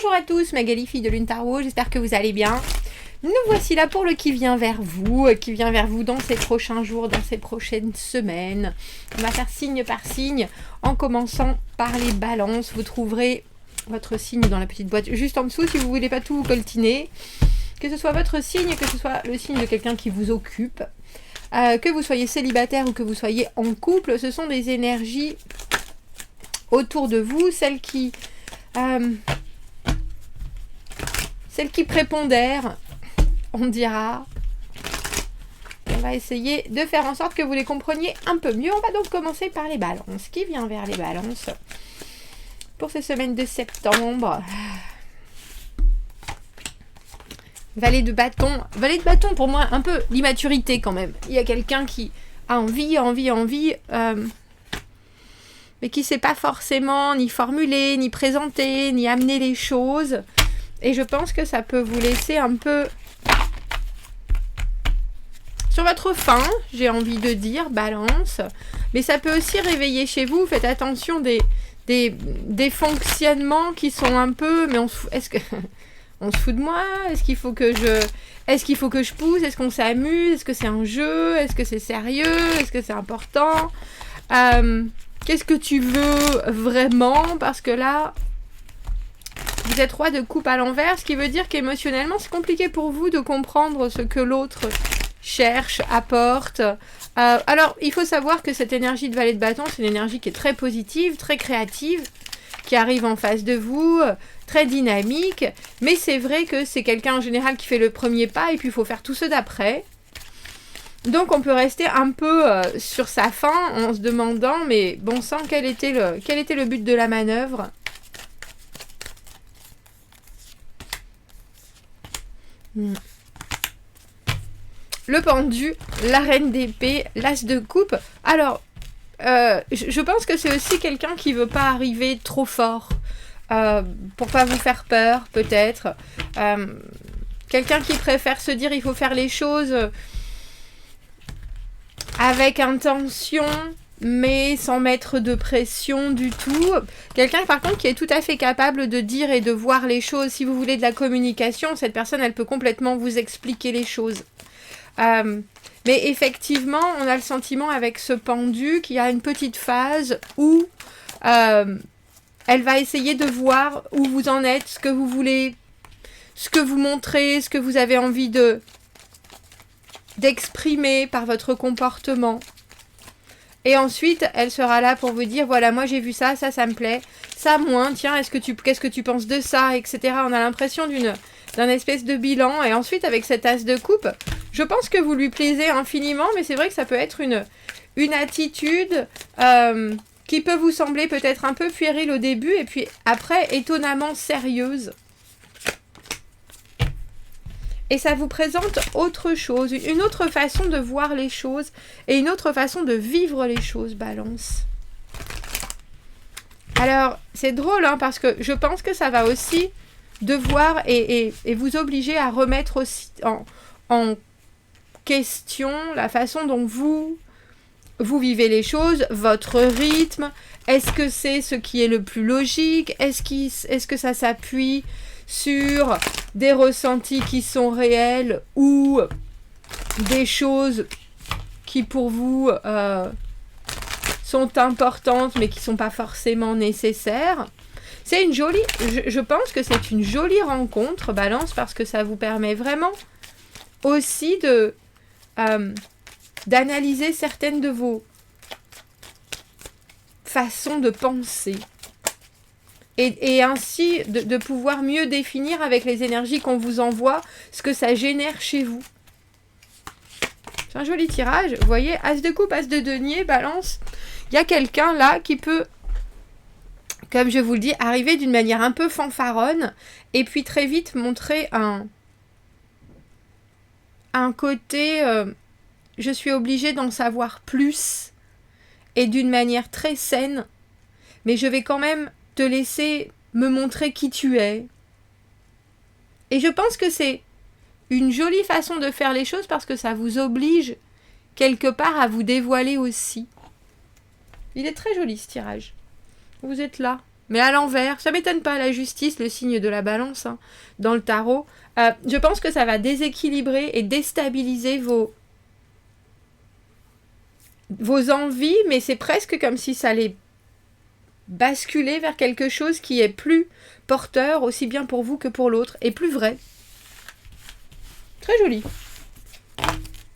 Bonjour à tous, Magali, fille de Lune Tarot, j'espère que vous allez bien. Nous voici là pour le qui vient vers vous dans ces prochains jours, dans ces prochaines semaines. On va faire signe par signe, en commençant par les balances. Vous trouverez votre signe dans la petite boîte juste en dessous si vous ne voulez pas tout vous coltiner. Que ce soit votre signe, que ce soit le signe de quelqu'un qui vous occupe, que vous soyez célibataire ou que vous soyez en couple, ce sont des énergies autour de vous, celles qui prépondèrent, on dira. On va essayer de faire en sorte que vous les compreniez un peu mieux. On va donc commencer par les balances. Qui vient vers les balances pour ces semaines de septembre? Valet de bâton. Valet de bâton, pour moi, un peu l'immaturité quand même. Il y a quelqu'un qui a envie, mais qui ne sait pas forcément ni formuler, ni présenter, ni amener les choses. Et je pense que ça peut vous laisser un peu sur votre faim, j'ai envie de dire, balance. Mais ça peut aussi réveiller chez vous, faites attention, des fonctionnements qui sont un peu... Mais est-ce que... on se fout de moi? Est-ce qu'il faut que je pousse? Est-ce qu'on s'amuse? Est-ce que c'est un jeu? Est-ce que c'est sérieux? Est-ce que c'est important? Qu'est-ce que tu veux vraiment? Parce que là, vous êtes roi de coupe à l'envers, ce qui veut dire qu'émotionnellement, c'est compliqué pour vous de comprendre ce que l'autre cherche, apporte. Alors, il faut savoir que cette énergie de valet de bâton, c'est une énergie qui est très positive, très créative, qui arrive en face de vous, très dynamique. Mais c'est vrai que c'est quelqu'un en général qui fait le premier pas et puis il faut faire tous ceux d'après. Donc on peut rester un peu sur sa faim en se demandant, mais bon sang, quel était le but de la manœuvre? Le pendu, la reine d'épée, l'as de coupe. Alors, je pense que c'est aussi quelqu'un qui veut pas arriver trop fort pour pas vous faire peur, peut-être. Quelqu'un qui préfère se dire il faut faire les choses avec intention, mais sans mettre de pression du tout. Quelqu'un, par contre, qui est tout à fait capable de dire et de voir les choses. Si vous voulez de la communication, cette personne, elle peut complètement vous expliquer les choses. Mais effectivement, on a le sentiment avec ce pendu qu'il y a une petite phase où elle va essayer de voir où vous en êtes, ce que vous voulez, ce que vous montrez, ce que vous avez envie d'exprimer par votre comportement. Et ensuite, elle sera là pour vous dire, voilà, moi j'ai vu ça, ça me plaît, ça moins, tiens, qu'est-ce que tu penses de ça, etc. On a l'impression d'un espèce de bilan. Et ensuite, avec cet as de coupe, je pense que vous lui plaisez infiniment, mais c'est vrai que ça peut être une attitude qui peut vous sembler peut-être un peu puérile au début, et puis après, étonnamment sérieuse. Et ça vous présente autre chose, une autre façon de voir les choses et une autre façon de vivre les choses, Balance. Alors, c'est drôle, hein, parce que je pense que ça va aussi devoir et vous obliger à remettre aussi en question la façon dont vous vivez les choses, votre rythme. Est-ce que c'est ce qui est le plus logique? Est-ce que ça s'appuie sur des ressentis qui sont réels ou des choses qui pour vous sont importantes mais qui ne sont pas forcément nécessaires? C'est une jolie, je pense que c'est une jolie rencontre, Balance, parce que ça vous permet vraiment aussi d'analyser certaines de vos façons de penser. Et ainsi de pouvoir mieux définir avec les énergies qu'on vous envoie ce que ça génère chez vous. C'est un joli tirage. Vous voyez, as de coupe, as de denier, Balance. Il y a quelqu'un là qui peut, comme je vous le dis, arriver d'une manière un peu fanfaronne et puis très vite montrer un côté je suis obligée d'en savoir plus et d'une manière très saine, mais je vais quand même te laisser me montrer qui tu es. Et je pense que c'est une jolie façon de faire les choses parce que ça vous oblige quelque part à vous dévoiler aussi. Il est très joli ce tirage. Vous êtes là. mais à l'envers. Ça m'étonne pas, la justice, le signe de la balance, hein, dans le tarot. Je pense que ça va déséquilibrer et déstabiliser vos envies, mais c'est presque comme si ça allait basculer vers quelque chose qui est plus porteur, aussi bien pour vous que pour l'autre, et plus vrai. Très joli.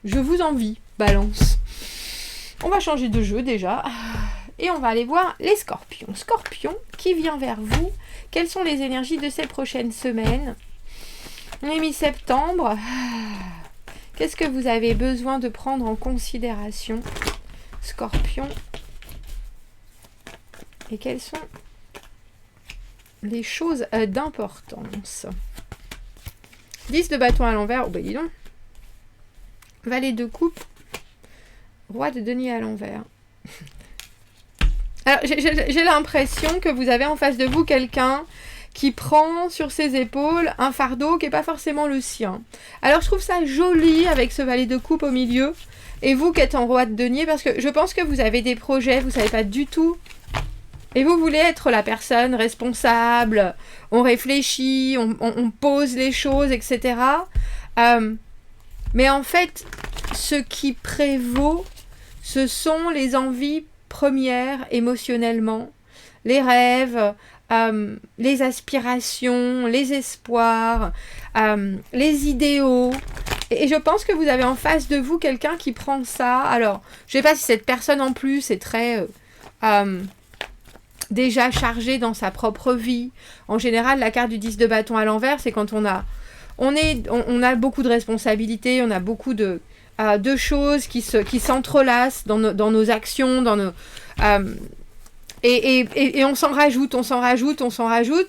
Je vous envie, balance. On va changer de jeu déjà. Et on va aller voir les scorpions. Scorpion, qui vient vers vous? Quelles sont les énergies de ces prochaines semaines? On est mi-septembre. Qu'est-ce que vous avez besoin de prendre en considération, Scorpion? Et quelles sont les choses d'importance? 10 de bâton à l'envers. Oh bah dis donc. Valet de coupe. Roi de denier à l'envers. Alors j'ai l'impression que vous avez en face de vous quelqu'un qui prend sur ses épaules un fardeau qui n'est pas forcément le sien. Alors je trouve ça joli avec ce valet de coupe au milieu. Et vous qui êtes en roi de denier, parce que je pense que vous avez des projets, vous ne savez pas du tout. Et vous voulez être la personne responsable, on réfléchit, on pose les choses, etc. Mais en fait, ce qui prévaut, ce sont les envies premières émotionnellement, les rêves, les aspirations, les espoirs, les idéaux. Et je pense que vous avez en face de vous quelqu'un qui prend ça. Alors, je ne sais pas si cette personne en plus est très déjà chargée dans sa propre vie. En général, la carte du 10 de bâton à l'envers, c'est quand on a beaucoup de responsabilités, on a beaucoup de choses qui s'entrelacent dans nos actions, dans nos... Et on s'en rajoute,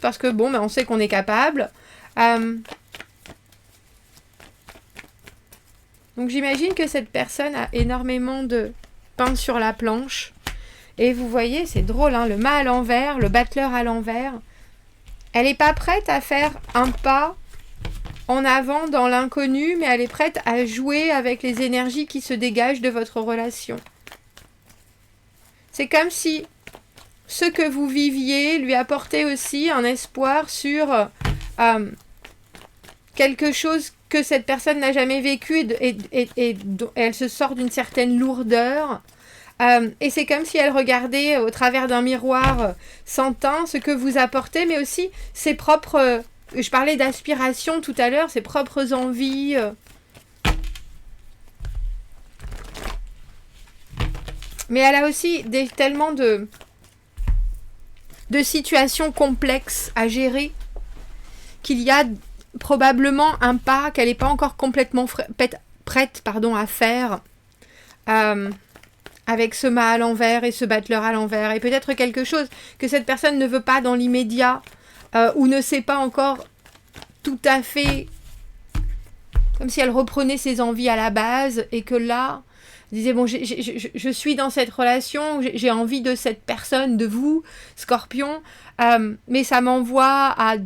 parce que bon, on sait qu'on est capable. Donc j'imagine que cette personne a énormément de pain sur la planche. Et vous voyez, c'est drôle, hein, le mât à l'envers, le battleur à l'envers. Elle n'est pas prête à faire un pas en avant dans l'inconnu, mais elle est prête à jouer avec les énergies qui se dégagent de votre relation. C'est comme si ce que vous viviez lui apportait aussi un espoir sur quelque chose que cette personne n'a jamais vécu et elle se sort d'une certaine lourdeur. Et c'est comme si elle regardait au travers d'un miroir sans teint ce que vous apportez, mais aussi ses propres... je parlais d'aspiration tout à l'heure, ses propres envies. Mais elle a aussi tellement de situations complexes à gérer qu'il y a probablement un pas qu'elle n'est pas encore complètement prête à faire avec ce mât à l'envers et ce battleur à l'envers. Et peut-être quelque chose que cette personne ne veut pas dans l'immédiat ou ne sait pas encore tout à fait, comme si elle reprenait ses envies à la base et que là, elle disait, bon, je suis dans cette relation, j'ai envie de cette personne, de vous, Scorpion, mais ça m'envoie à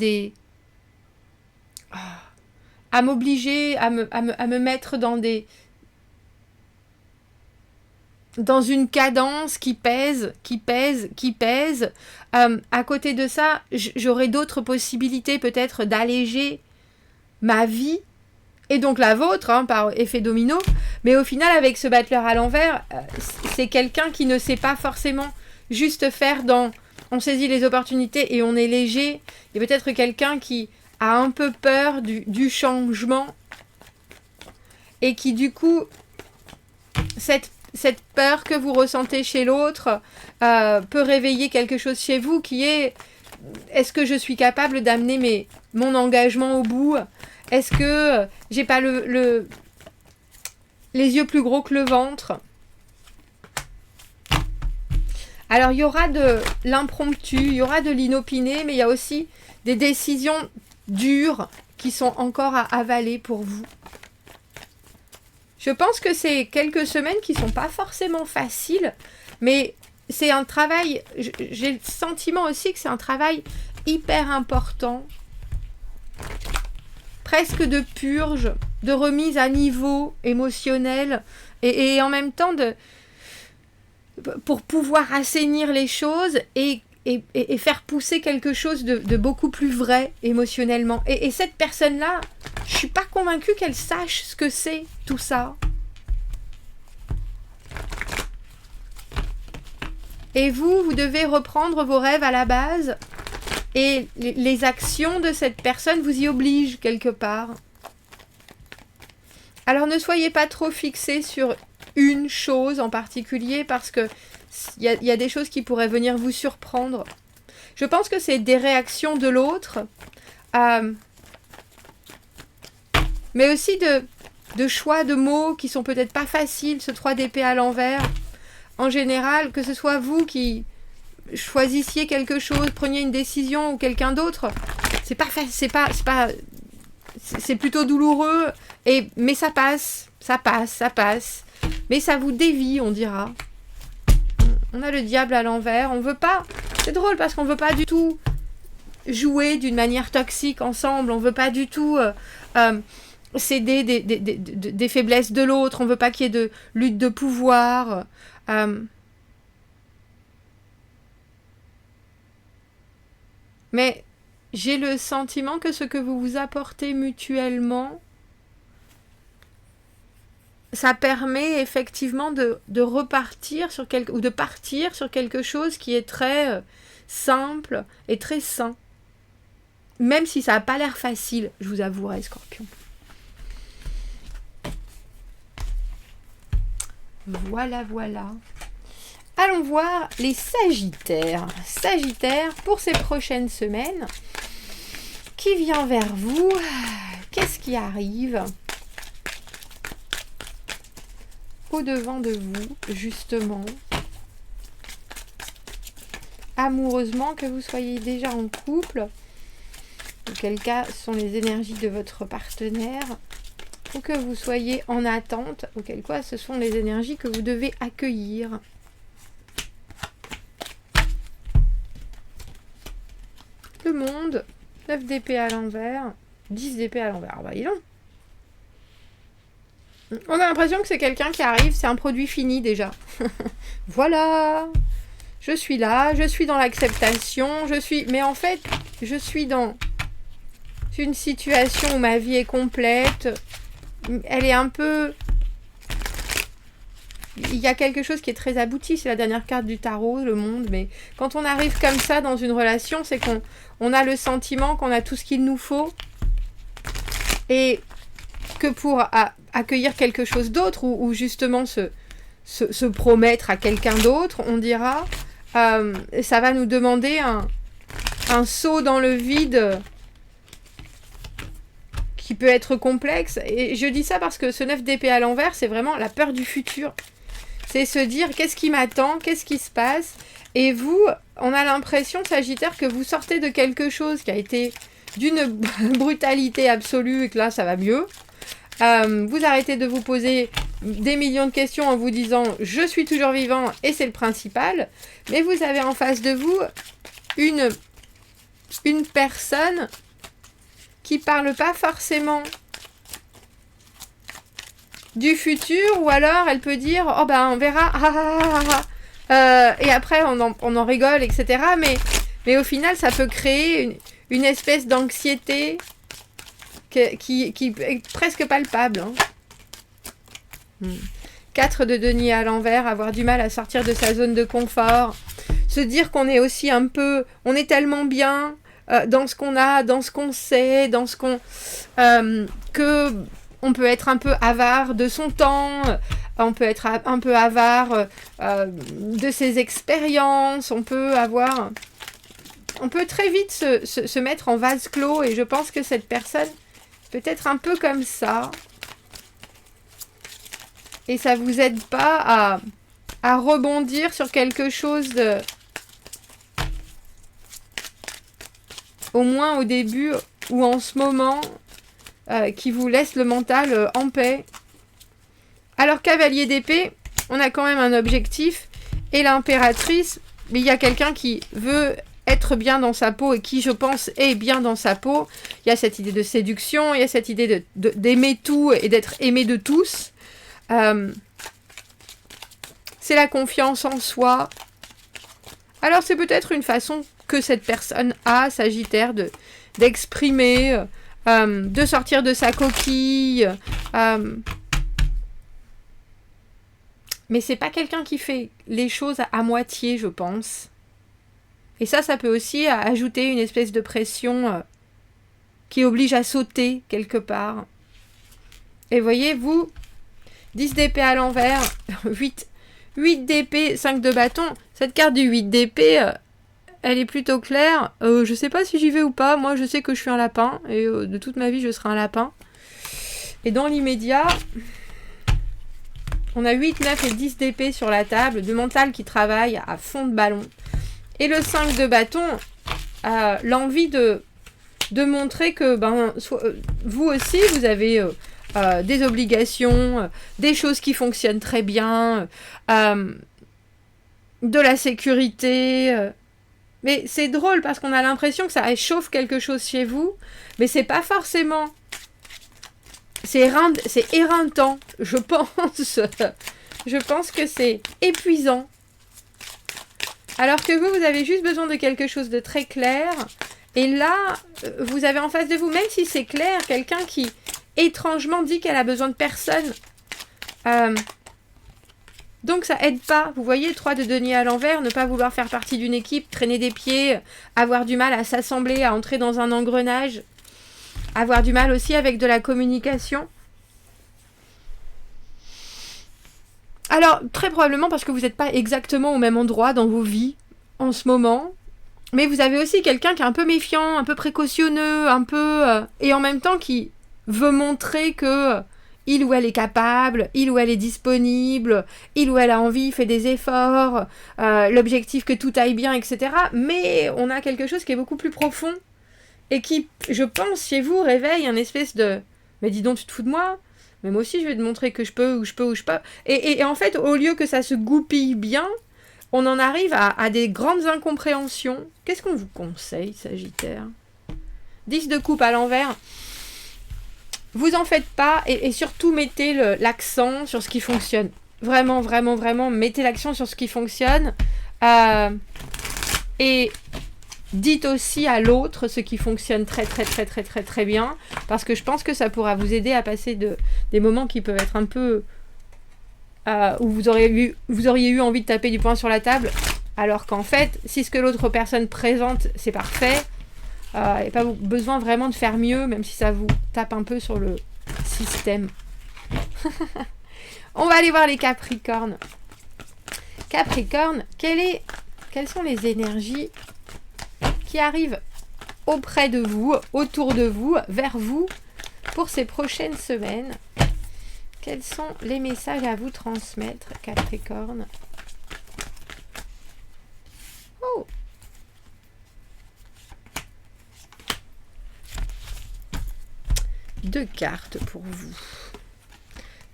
m'obliger à me mettre dans une cadence qui pèse. À côté de ça, j'aurai d'autres possibilités peut-être d'alléger ma vie, et donc la vôtre, hein, par effet domino. Mais au final, avec ce battleur à l'envers, c'est quelqu'un qui ne sait pas forcément juste faire on saisit les opportunités et on est léger. Il y a peut-être quelqu'un qui a un peu peur du changement et qui du coup, cette peur que vous ressentez chez l'autre peut réveiller quelque chose chez vous qui est: est-ce que je suis capable d'amener mon engagement au bout? Est-ce que j'ai pas les yeux plus gros que le ventre? Alors il y aura de l'impromptu, il y aura de l'inopiné, mais il y a aussi des décisions dures qui sont encore à avaler pour vous. Je pense que c'est quelques semaines qui ne sont pas forcément faciles, mais c'est un travail, j'ai le sentiment aussi que c'est un travail hyper important, presque de purge, de remise à niveau émotionnel, et en même temps pour pouvoir assainir les choses et et faire pousser quelque chose de beaucoup plus vrai émotionnellement. Et cette personne-là, je ne suis pas convaincue qu'elle sache ce que c'est tout ça. Et vous devez reprendre vos rêves à la base et les actions de cette personne vous y obligent quelque part. Alors ne soyez pas trop fixés sur une chose en particulier parce que il y a des choses qui pourraient venir vous surprendre. Je pense que c'est des réactions de l'autre, mais aussi de choix de mots qui sont peut-être pas faciles, ce 3 d'épée à l'envers. En général, que ce soit vous qui choisissiez quelque chose, preniez une décision ou quelqu'un d'autre, c'est plutôt douloureux, mais ça passe. Mais ça vous dévie, on dira. On a le diable à l'envers, on veut pas... C'est drôle parce qu'on veut pas du tout jouer d'une manière toxique ensemble, on veut pas du tout céder des faiblesses de l'autre, on veut pas qu'il y ait de lutte de pouvoir. Mais j'ai le sentiment que ce que vous vous apportez mutuellement, ça permet effectivement de repartir sur ou de partir sur quelque chose qui est très simple et très sain. Même si ça n'a pas l'air facile, je vous avouerai, Scorpion. Voilà. Allons voir les Sagittaires. Sagittaire, pour ces prochaines semaines, qui vient vers vous? Qu'est-ce qui arrive au-devant de vous, justement? Amoureusement, que vous soyez déjà en couple, auquel cas ce sont les énergies de votre partenaire, ou que vous soyez en attente, auquel cas ce sont les énergies que vous devez accueillir. Le monde, 9 d'épée à l'envers, 10 d'épée à l'envers. Ah bah, dis donc. On a l'impression que c'est quelqu'un qui arrive, c'est un produit fini déjà. Voilà, je suis là, je suis dans l'acceptation, mais en fait, je suis dans une situation où ma vie est complète. Elle est un peu... Il y a quelque chose qui est très abouti, c'est la dernière carte du tarot, le monde, mais quand on arrive comme ça dans une relation, c'est qu'on a le sentiment qu'on a tout ce qu'il nous faut et que pour accueillir quelque chose d'autre ou justement se promettre à quelqu'un d'autre, on dira, ça va nous demander un saut dans le vide qui peut être complexe. Et je dis ça parce que ce 9 d'épée à l'envers, c'est vraiment la peur du futur. C'est se dire, qu'est-ce qui m'attend, qu'est-ce qui se passe? Et vous, on a l'impression, Sagittaire, que vous sortez de quelque chose qui a été d'une brutalité absolue et que là, ça va mieux. Vous arrêtez de vous poser des millions de questions en vous disant « je suis toujours vivant » et c'est le principal. Mais vous avez en face de vous une personne qui parle pas forcément du futur, ou alors elle peut dire « oh ben on verra, et après on en rigole, etc. » Mais au final, ça peut créer une espèce d'anxiété qui est presque palpable. 4 de denier à l'envers, avoir du mal à sortir de sa zone de confort, se dire qu'on est aussi un peu, on est tellement bien dans ce qu'on a, dans ce qu'on sait, dans ce qu'on que on peut être un peu avare de son temps, on peut être un peu avare de ses expériences, on peut très vite se mettre en vase clos, et je pense que cette personne peut être un peu comme ça. Et ça vous aide pas à rebondir sur quelque chose au moins au début ou en ce moment, qui vous laisse le mental en paix. Alors, cavalier d'épée, on a quand même un objectif. Et l'impératrice, mais il y a quelqu'un qui veut être bien dans sa peau et qui, je pense, est bien dans sa peau. Il y a cette idée de séduction, il y a cette idée d'aimer tout et d'être aimé de tous. C'est la confiance en soi. Alors c'est peut-être une façon que cette personne a, Sagittaire, d'exprimer, de sortir de sa coquille. Mais c'est pas quelqu'un qui fait les choses à moitié, je pense. Et ça peut aussi ajouter une espèce de pression qui oblige à sauter quelque part. Et voyez, vous, 10 d'épée à l'envers, 8 d'épée, 5 de bâton. Cette carte du 8 d'épée, elle est plutôt claire. Je sais pas si j'y vais ou pas. Moi, je sais que je suis un lapin. Et de toute ma vie, je serai un lapin. Et dans l'immédiat, on a 8, 9 et 10 d'épée sur la table. De mental qui travaille à fond de ballon. Et le 5 de bâton, l'envie de montrer que vous aussi, vous avez des obligations, des choses qui fonctionnent très bien, de la sécurité. Mais c'est drôle parce qu'on a l'impression que ça réchauffe quelque chose chez vous, mais c'est pas forcément... C'est éreintant, je pense. Je pense que c'est épuisant. Alors que vous avez juste besoin de quelque chose de très clair. Et là, vous avez en face de vous, même si c'est clair, quelqu'un qui étrangement dit qu'elle a besoin de personne. Donc ça aide pas. Vous voyez, 3 de denier à l'envers, ne pas vouloir faire partie d'une équipe, traîner des pieds, avoir du mal à s'assembler, à entrer dans un engrenage, avoir du mal aussi avec de la communication. Alors, très probablement parce que vous n'êtes pas exactement au même endroit dans vos vies en ce moment. Mais vous avez aussi quelqu'un qui est un peu méfiant, un peu précautionneux, un peu... et en même temps qui veut montrer que il ou elle est capable, il ou elle est disponible, il ou elle a envie, fait des efforts, l'objectif que tout aille bien, etc. Mais on a quelque chose qui est beaucoup plus profond et qui, je pense, chez vous, réveille un espèce de... Mais dis donc, tu te fous de moi ? Mais moi aussi, je vais te montrer que je peux, ou je peux, ou je peux. Et en fait, au lieu que ça se goupille bien, on en arrive à des grandes incompréhensions. Qu'est-ce qu'on vous conseille, Sagittaire ? 10 de coupe à l'envers. Vous en faites pas et surtout mettez l'accent sur ce qui fonctionne. Vraiment, vraiment, vraiment, mettez l'accent sur ce qui fonctionne. Et dites aussi à l'autre ce qui fonctionne très, très, très, très, très, très bien. Parce que je pense que ça pourra vous aider à passer des moments qui peuvent être un peu... où vous auriez eu envie de taper du poing sur la table. Alors qu'en fait, si ce que l'autre personne présente, c'est parfait... il n'y a pas besoin vraiment de faire mieux, même si ça vous tape un peu sur le système. On va aller voir les Capricornes. Capricorne, quelles sont les énergies qui arrivent auprès de vous, autour de vous, vers vous, pour ces prochaines semaines? Quels sont les messages à vous transmettre, Capricorne? Oh! Deux cartes pour vous.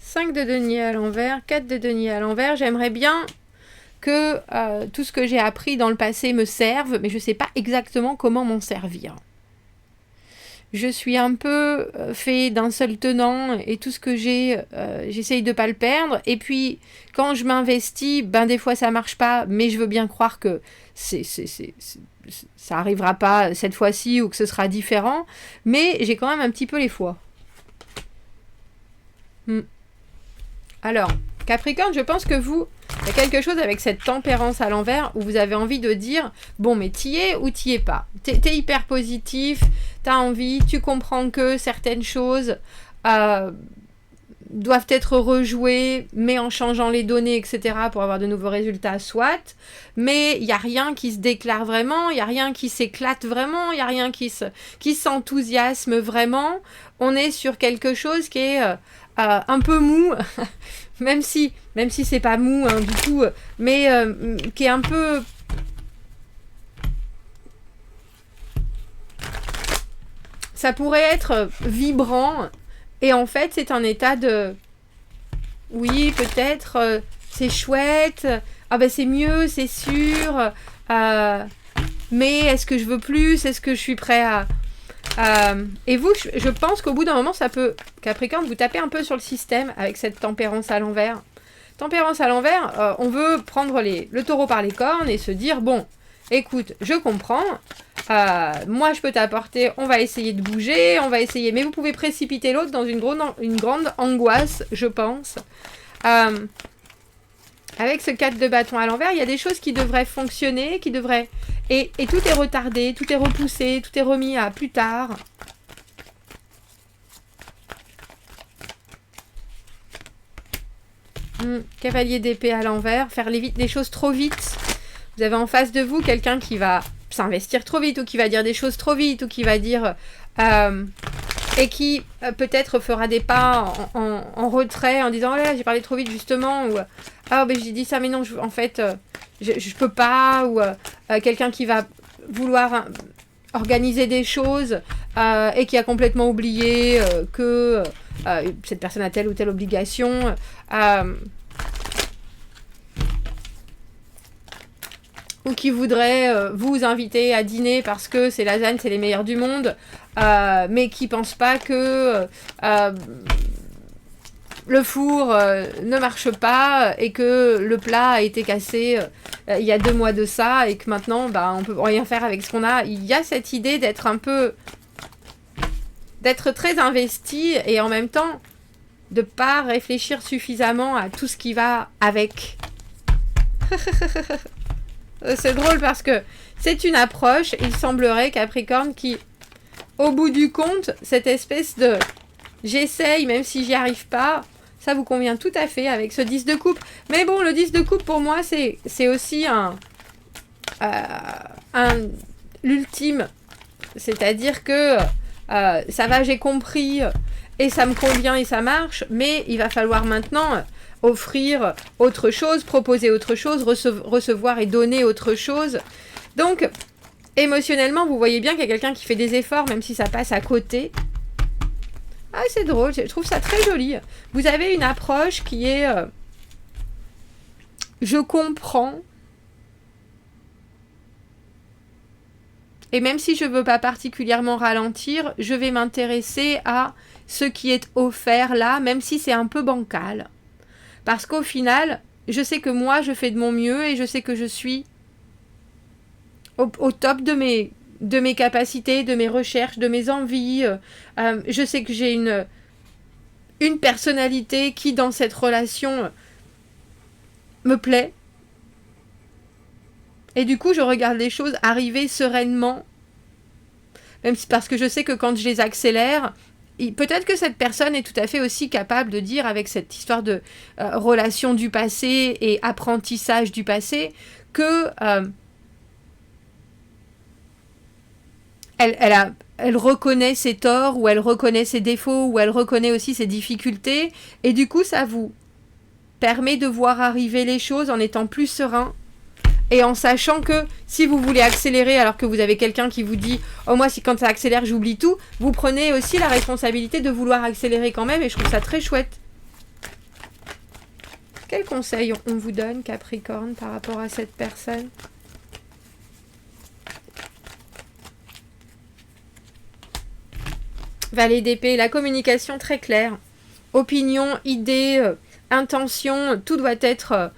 5 de denier à l'envers, 4 de denier à l'envers. J'aimerais bien que tout ce que j'ai appris dans le passé me serve, mais je ne sais pas exactement comment m'en servir. Je suis un peu fait d'un seul tenant et tout ce que j'ai, j'essaye de ne pas le perdre. Et puis, quand je m'investis, des fois ça ne marche pas, mais je veux bien croire que ça n'arrivera pas cette fois-ci ou que ce sera différent. Mais j'ai quand même un petit peu les foi. Alors, Capricorne, je pense que vous, il y a quelque chose avec cette tempérance à l'envers où vous avez envie de dire, bon, mais t'y es ou t'y es pas. T'es hyper positif, t'as envie, tu comprends que certaines choses doivent être rejouées, mais en changeant les données, etc., pour avoir de nouveaux résultats, soit. Mais il n'y a rien qui se déclare vraiment, il n'y a rien qui s'éclate vraiment, il n'y a rien qui s'enthousiasme vraiment. On est sur quelque chose qui est un peu mou, même si c'est pas mou du tout, mais qui est un peu... Ça pourrait être vibrant, et en fait c'est un état de... Oui, peut-être, c'est chouette, c'est mieux, c'est sûr, mais est-ce que je veux plus? Est-ce que je suis prêt à... et vous, je pense qu'au bout d'un moment, ça peut, Capricorne, vous taper un peu sur le système avec cette tempérance à l'envers. Tempérance à l'envers, on veut prendre le taureau par les cornes et se dire, bon, écoute, je comprends, moi je peux t'apporter, on va essayer de bouger, on va essayer, mais vous pouvez précipiter l'autre dans une grande angoisse, je pense. Avec ce 4 de bâton à l'envers, il y a des choses qui devraient fonctionner, et tout est retardé, tout est repoussé, tout est remis à plus tard. Cavalier d'épée à l'envers, faire les choses trop vite. Vous avez en face de vous quelqu'un qui va s'investir trop vite, ou qui va dire des choses trop vite, ou qui va dire... et qui peut-être fera des pas en retrait en disant « Oh là là, j'ai parlé trop vite justement » ou « Ah, ben j'ai dit ça, mais non, en fait, je peux pas » ou quelqu'un qui va vouloir organiser des choses et qui a complètement oublié que cette personne a telle ou telle obligation. Ou qui voudrait vous inviter à dîner parce que ces lasagnes, c'est les meilleures du monde, mais qui ne pense pas que le four ne marche pas et que le plat a été cassé il y a 2 mois de ça et que maintenant, on ne peut rien faire avec ce qu'on a. Il y a cette idée d'être d'être très investi et en même temps de ne pas réfléchir suffisamment à tout ce qui va avec. C'est drôle parce que c'est une approche, il semblerait, Capricorne, qui, au bout du compte, cette espèce de j'essaye, même si j'y arrive pas, ça vous convient tout à fait avec ce 10 de coupe. Mais bon, le 10 de coupe, pour moi, c'est aussi l'ultime. C'est-à-dire que ça va, j'ai compris, et ça me convient et ça marche, mais il va falloir maintenant offrir autre chose, proposer autre chose, recevoir et donner autre chose. Donc, émotionnellement, vous voyez bien qu'il y a quelqu'un qui fait des efforts, même si ça passe à côté. Ah, c'est drôle, je trouve ça très joli. Vous avez une approche qui est... je comprends. Et même si je ne veux pas particulièrement ralentir, je vais m'intéresser à ce qui est offert là, même si c'est un peu bancal. Parce qu'au final, je sais que moi, je fais de mon mieux et je sais que je suis au top de mes capacités, de mes recherches, de mes envies. Je sais que j'ai une personnalité qui, dans cette relation, me plaît. Et du coup, je regarde les choses arriver sereinement. Même si, parce que je sais que quand je les accélère... Peut-être que cette personne est tout à fait aussi capable de dire, avec cette histoire de relation du passé et apprentissage du passé, que elle reconnaît ses torts, ou elle reconnaît ses défauts, ou elle reconnaît aussi ses difficultés, et du coup ça vous permet de voir arriver les choses en étant plus serein. Et en sachant que si vous voulez accélérer alors que vous avez quelqu'un qui vous dit « Oh moi, quand ça accélère, j'oublie tout », vous prenez aussi la responsabilité de vouloir accélérer quand même et je trouve ça très chouette. Quel conseil on vous donne, Capricorne, par rapport à cette personne ? Valet d'épée, la communication très claire. Opinion, idée, intention, tout doit être...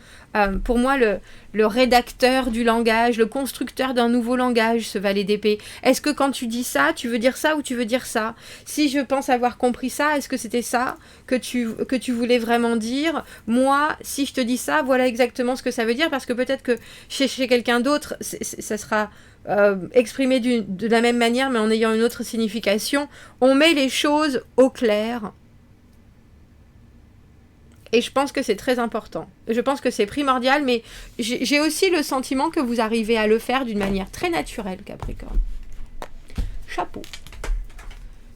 pour moi, le rédacteur du langage, le constructeur d'un nouveau langage, ce valet d'épée. Est-ce que quand tu dis ça, tu veux dire ça ou tu veux dire ça ? Si je pense avoir compris ça, est-ce que c'était ça que tu voulais vraiment dire ? Moi, si je te dis ça, voilà exactement ce que ça veut dire, parce que peut-être que chez quelqu'un d'autre, ça sera exprimé de la même manière, mais en ayant une autre signification. On met les choses au clair. Et je pense que c'est très important. Je pense que c'est primordial, mais j'ai aussi le sentiment que vous arrivez à le faire d'une manière très naturelle, Capricorne. Chapeau.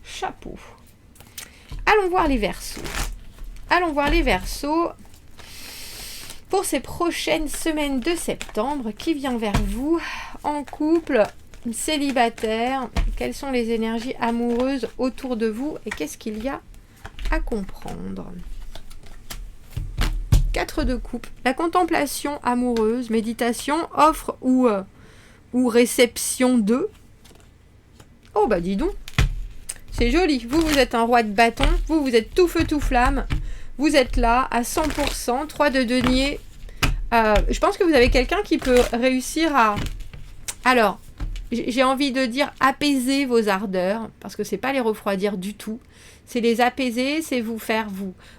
Chapeau. Allons voir les Verseaux. Allons voir les Verseaux pour ces prochaines semaines de septembre. Qui vient vers vous en couple, célibataire? Quelles sont les énergies amoureuses autour de vous et qu'est-ce qu'il y a à comprendre? 4 de coupe, la contemplation amoureuse, méditation, offre ou réception de. Oh dis donc, c'est joli. Vous êtes un roi de bâton, vous êtes tout feu tout flamme, Vous êtes là à 100%, 3 de denier. Je pense que vous avez quelqu'un qui peut réussir à... Alors, j'ai envie de dire apaiser vos ardeurs, parce que c'est pas les refroidir du tout. C'est les apaiser, c'est vous faire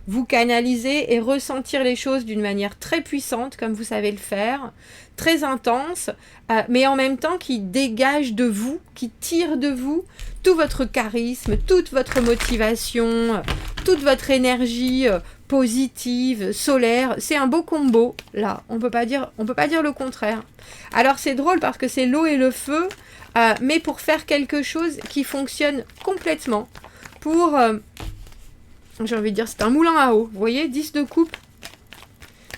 vous canaliser et ressentir les choses d'une manière très puissante, comme vous savez le faire, très intense, mais en même temps qui dégage de vous, qui tire de vous tout votre charisme, toute votre motivation, toute votre énergie positive, solaire. C'est un beau combo, là. On peut pas dire le contraire. Alors c'est drôle parce que c'est l'eau et le feu, mais pour faire quelque chose qui fonctionne complètement. Pour, j'ai envie de dire, c'est un moulin à eau. Vous voyez, 10 de coupe,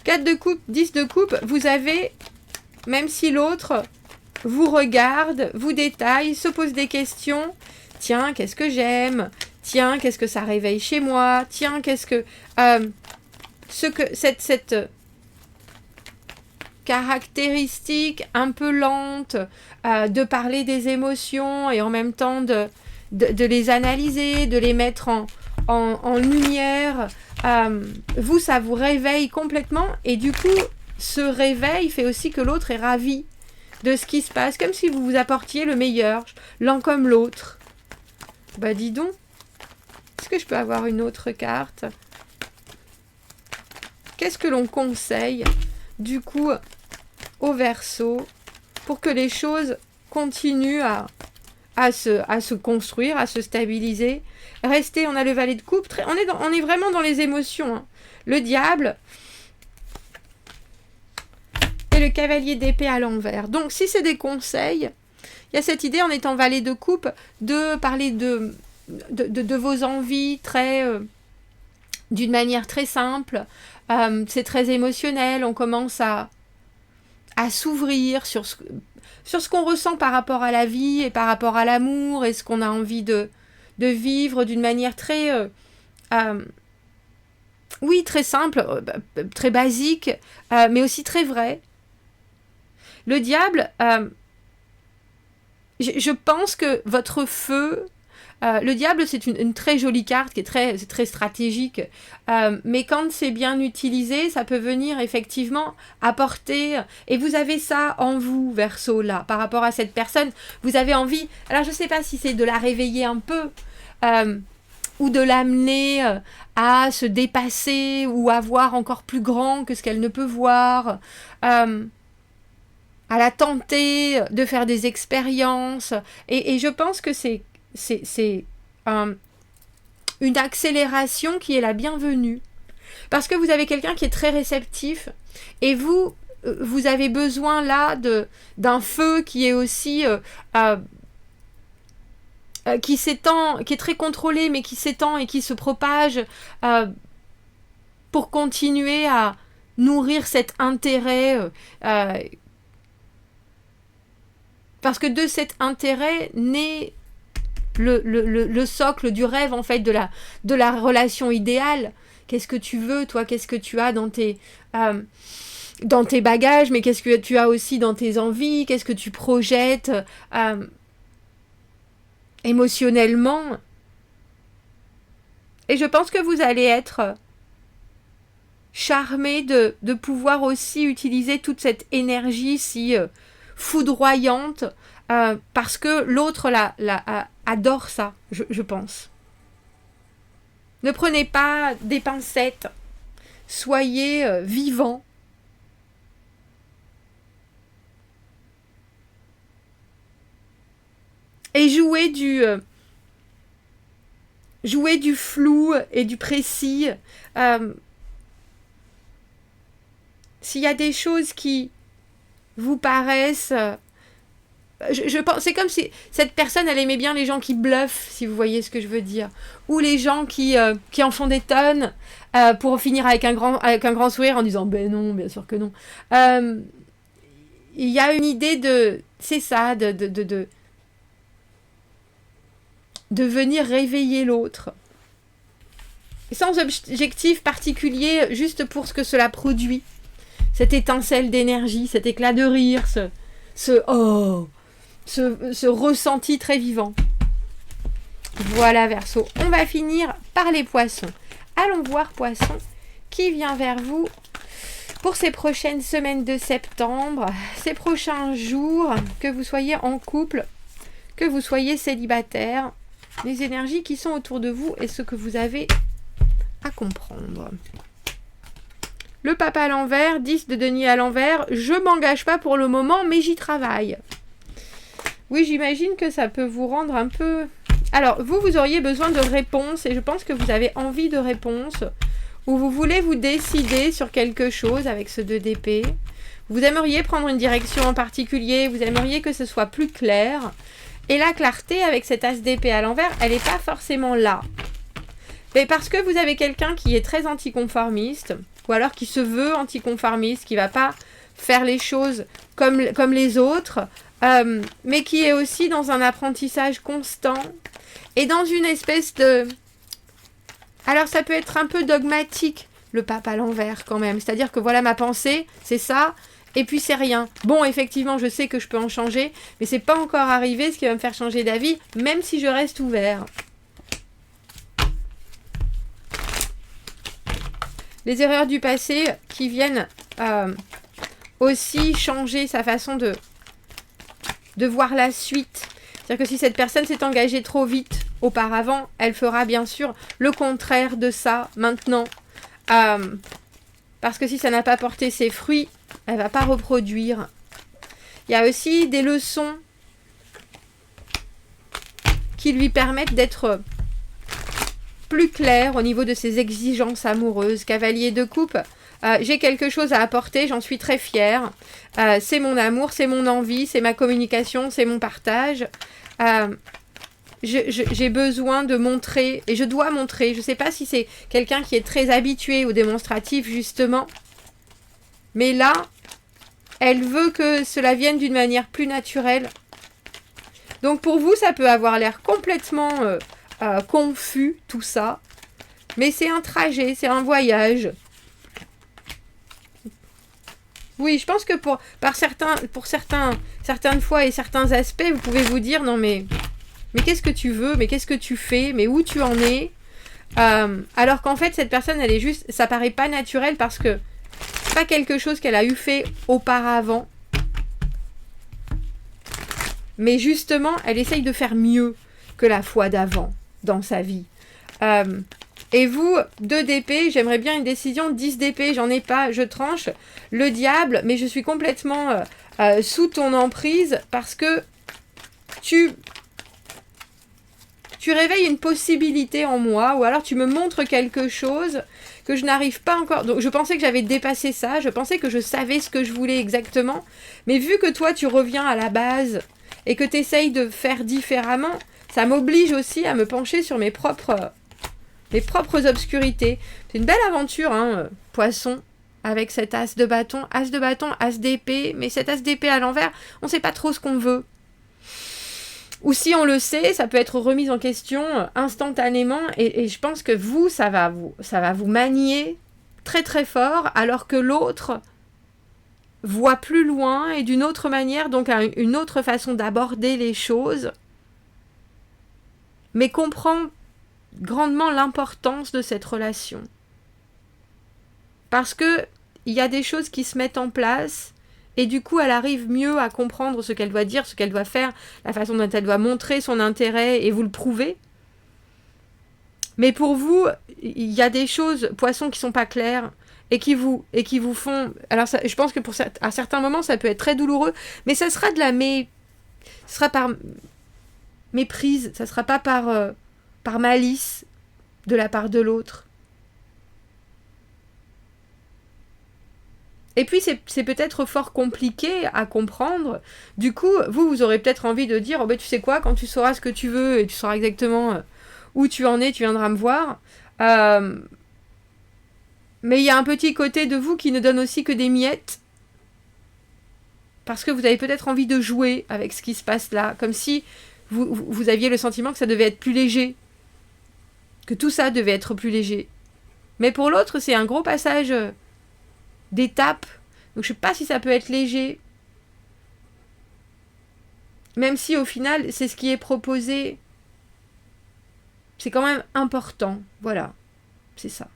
4 de coupe, 10 de coupe. Vous avez, même si l'autre vous regarde, vous détaille, se pose des questions. Tiens, qu'est-ce que j'aime? Tiens, qu'est-ce que ça réveille chez moi? Tiens, qu'est-ce que... cette caractéristique un peu lente de parler des émotions et en même temps de les analyser, de les mettre en lumière, ça vous réveille complètement et du coup, ce réveil fait aussi que l'autre est ravi de ce qui se passe, comme si vous vous apportiez le meilleur, l'un comme l'autre. Bah dis donc, est-ce que je peux avoir une autre carte? Qu'est-ce que l'on conseille, du coup, au Verseau, pour que les choses continuent à se construire, à se stabiliser? Restez, on a le valet de coupe, on est vraiment dans les émotions. Hein. Le diable et le cavalier d'épée à l'envers. Donc, si c'est des conseils, il y a cette idée, en étant valet de coupe, de parler de vos envies d'une manière très simple. C'est très émotionnel, on commence à s'ouvrir sur ce qu'on ressent par rapport à la vie et par rapport à l'amour et ce qu'on a envie de vivre d'une manière très très simple, très basique, mais aussi très vraie. Le diable, je pense que votre feu, le diable, c'est une très jolie carte qui est très stratégique, mais quand c'est bien utilisé, ça peut venir effectivement apporter, et vous avez ça en vous, Verseau, là, par rapport à cette personne, vous avez envie, alors je ne sais pas si c'est de la réveiller un peu, ou de l'amener à se dépasser, ou à voir encore plus grand que ce qu'elle ne peut voir, à la tenter de faire des expériences, et je pense que c'est une accélération qui est la bienvenue. Parce que vous avez quelqu'un qui est très réceptif et vous avez besoin là d'un feu qui est aussi qui s'étend, qui est très contrôlé mais qui s'étend et qui se propage pour continuer à nourrir cet intérêt parce que de cet intérêt naît le socle du rêve, en fait, de la relation idéale. Qu'est-ce que tu veux, toi? Qu'est-ce que tu as dans tes bagages? Mais qu'est-ce que tu as aussi dans tes envies? Qu'est-ce que tu projettes émotionnellement? Et je pense que vous allez être charmé de pouvoir aussi utiliser toute cette énergie si foudroyante, parce que l'autre adore ça, je pense. Ne prenez pas des pincettes, soyez vivant. Et jouez du flou et du précis. S'il y a des choses qui vous paraissent... Je pense, c'est comme si cette personne, elle aimait bien les gens qui bluffent, si vous voyez ce que je veux dire. Ou les gens qui en font des tonnes pour finir avec un grand sourire en disant « Ben non, bien sûr que non ». Il y a une idée de... C'est ça, de venir réveiller l'autre. Sans objectif particulier, juste pour ce que cela produit. Cette étincelle d'énergie, cet éclat de rire, ce ressenti très vivant. Voilà, Verseau. On va finir par les poissons. Allons voir, poissons, qui vient vers vous pour ces prochaines semaines de septembre, ces prochains jours, que vous soyez en couple, que vous soyez célibataire, les énergies qui sont autour de vous et ce que vous avez à comprendre. Le pape à l'envers, 10 de denier à l'envers, je m'engage pas pour le moment, mais j'y travaille. Oui, j'imagine que ça peut vous rendre un peu... Alors, vous auriez besoin de réponses, et je pense que vous avez envie de réponses, ou vous voulez vous décider sur quelque chose avec ce 2 d'épée. Vous aimeriez prendre une direction en particulier, vous aimeriez que ce soit plus clair. Et la clarté avec cet as d'épée à l'envers, elle n'est pas forcément là. Mais parce que vous avez quelqu'un qui est très anticonformiste, ou alors qui se veut anticonformiste, qui ne va pas faire les choses comme les autres, mais qui est aussi dans un apprentissage constant, et dans une espèce de... Alors ça peut être un peu dogmatique, le pape à l'envers quand même. C'est-à-dire que voilà ma pensée, c'est ça, et puis c'est rien. Bon, effectivement, je sais que je peux en changer, mais c'est pas encore arrivé ce qui va me faire changer d'avis, même si je reste ouvert. Les erreurs du passé qui viennent aussi changer sa façon de voir la suite. C'est-à-dire que si cette personne s'est engagée trop vite auparavant, elle fera bien sûr le contraire de ça maintenant. Parce que si ça n'a pas porté ses fruits, elle ne va pas reproduire. Il y a aussi des leçons qui lui permettent d'être plus clair au niveau de ses exigences amoureuses. Cavalier de coupe, j'ai quelque chose à apporter, j'en suis très fière. C'est mon amour, c'est mon envie, c'est ma communication, c'est mon partage. J'ai besoin de montrer, et je dois montrer. Je ne sais pas si c'est quelqu'un qui est très habitué au démonstratif, justement. Mais là, elle veut que cela vienne d'une manière plus naturelle. Donc pour vous, ça peut avoir l'air complètement confus, tout ça. Mais c'est un trajet, c'est un voyage. Oui, je pense que pour certaines fois et certains aspects, vous pouvez vous dire, non mais qu'est-ce que tu veux? Mais qu'est-ce que tu fais? Mais où tu en es? Alors qu'en fait, cette personne, elle est juste... Ça paraît pas naturel parce que c'est pas quelque chose qu'elle a eu fait auparavant. Mais justement, elle essaye de faire mieux que la fois d'avant dans sa vie. Et vous, 2 d'épée, j'aimerais bien une décision. 10 d'épée, j'en ai pas, je tranche. Le diable, mais je suis complètement sous ton emprise parce que tu réveilles une possibilité en moi, ou alors tu me montres quelque chose que je n'arrive pas encore... Donc je pensais que j'avais dépassé ça, je pensais que je savais ce que je voulais exactement, mais vu que toi tu reviens à la base et que tu essayes de faire différemment, ça m'oblige aussi à me pencher sur mes propres obscurités. C'est une belle aventure, hein, poisson, avec cet as de bâton, as d'épée, mais cet as d'épée à l'envers, on ne sait pas trop ce qu'on veut. Ou si on le sait, ça peut être remis en question instantanément, et je pense que vous, ça va vous manier très très fort, alors que l'autre voit plus loin et d'une autre manière, donc a une autre façon d'aborder les choses, mais comprend grandement l'importance de cette relation. Parce que il y a des choses qui se mettent en place, et du coup, elle arrive mieux à comprendre ce qu'elle doit dire, ce qu'elle doit faire, la façon dont elle doit montrer son intérêt et vous le prouver. Mais pour vous, il y a des choses, poissons, qui sont pas claires et qui vous font... Alors, ça, je pense que à certains moments, ça peut être très douloureux, mais ça sera ce sera par méprise, ça sera pas par malice de la part de l'autre. Et puis, c'est peut-être fort compliqué à comprendre. Du coup, vous aurez peut-être envie de dire, oh ben, tu sais quoi, quand tu sauras ce que tu veux et tu sauras exactement où tu en es, tu viendras me voir. Mais il y a un petit côté de vous qui ne donne aussi que des miettes. Parce que vous avez peut-être envie de jouer avec ce qui se passe là. Comme si vous aviez le sentiment que ça devait être plus léger. Que tout ça devait être plus léger. Mais pour l'autre, c'est un gros passage... d'étapes, donc je sais pas si ça peut être léger, même si au final c'est ce qui est proposé, c'est quand même important, voilà, c'est ça.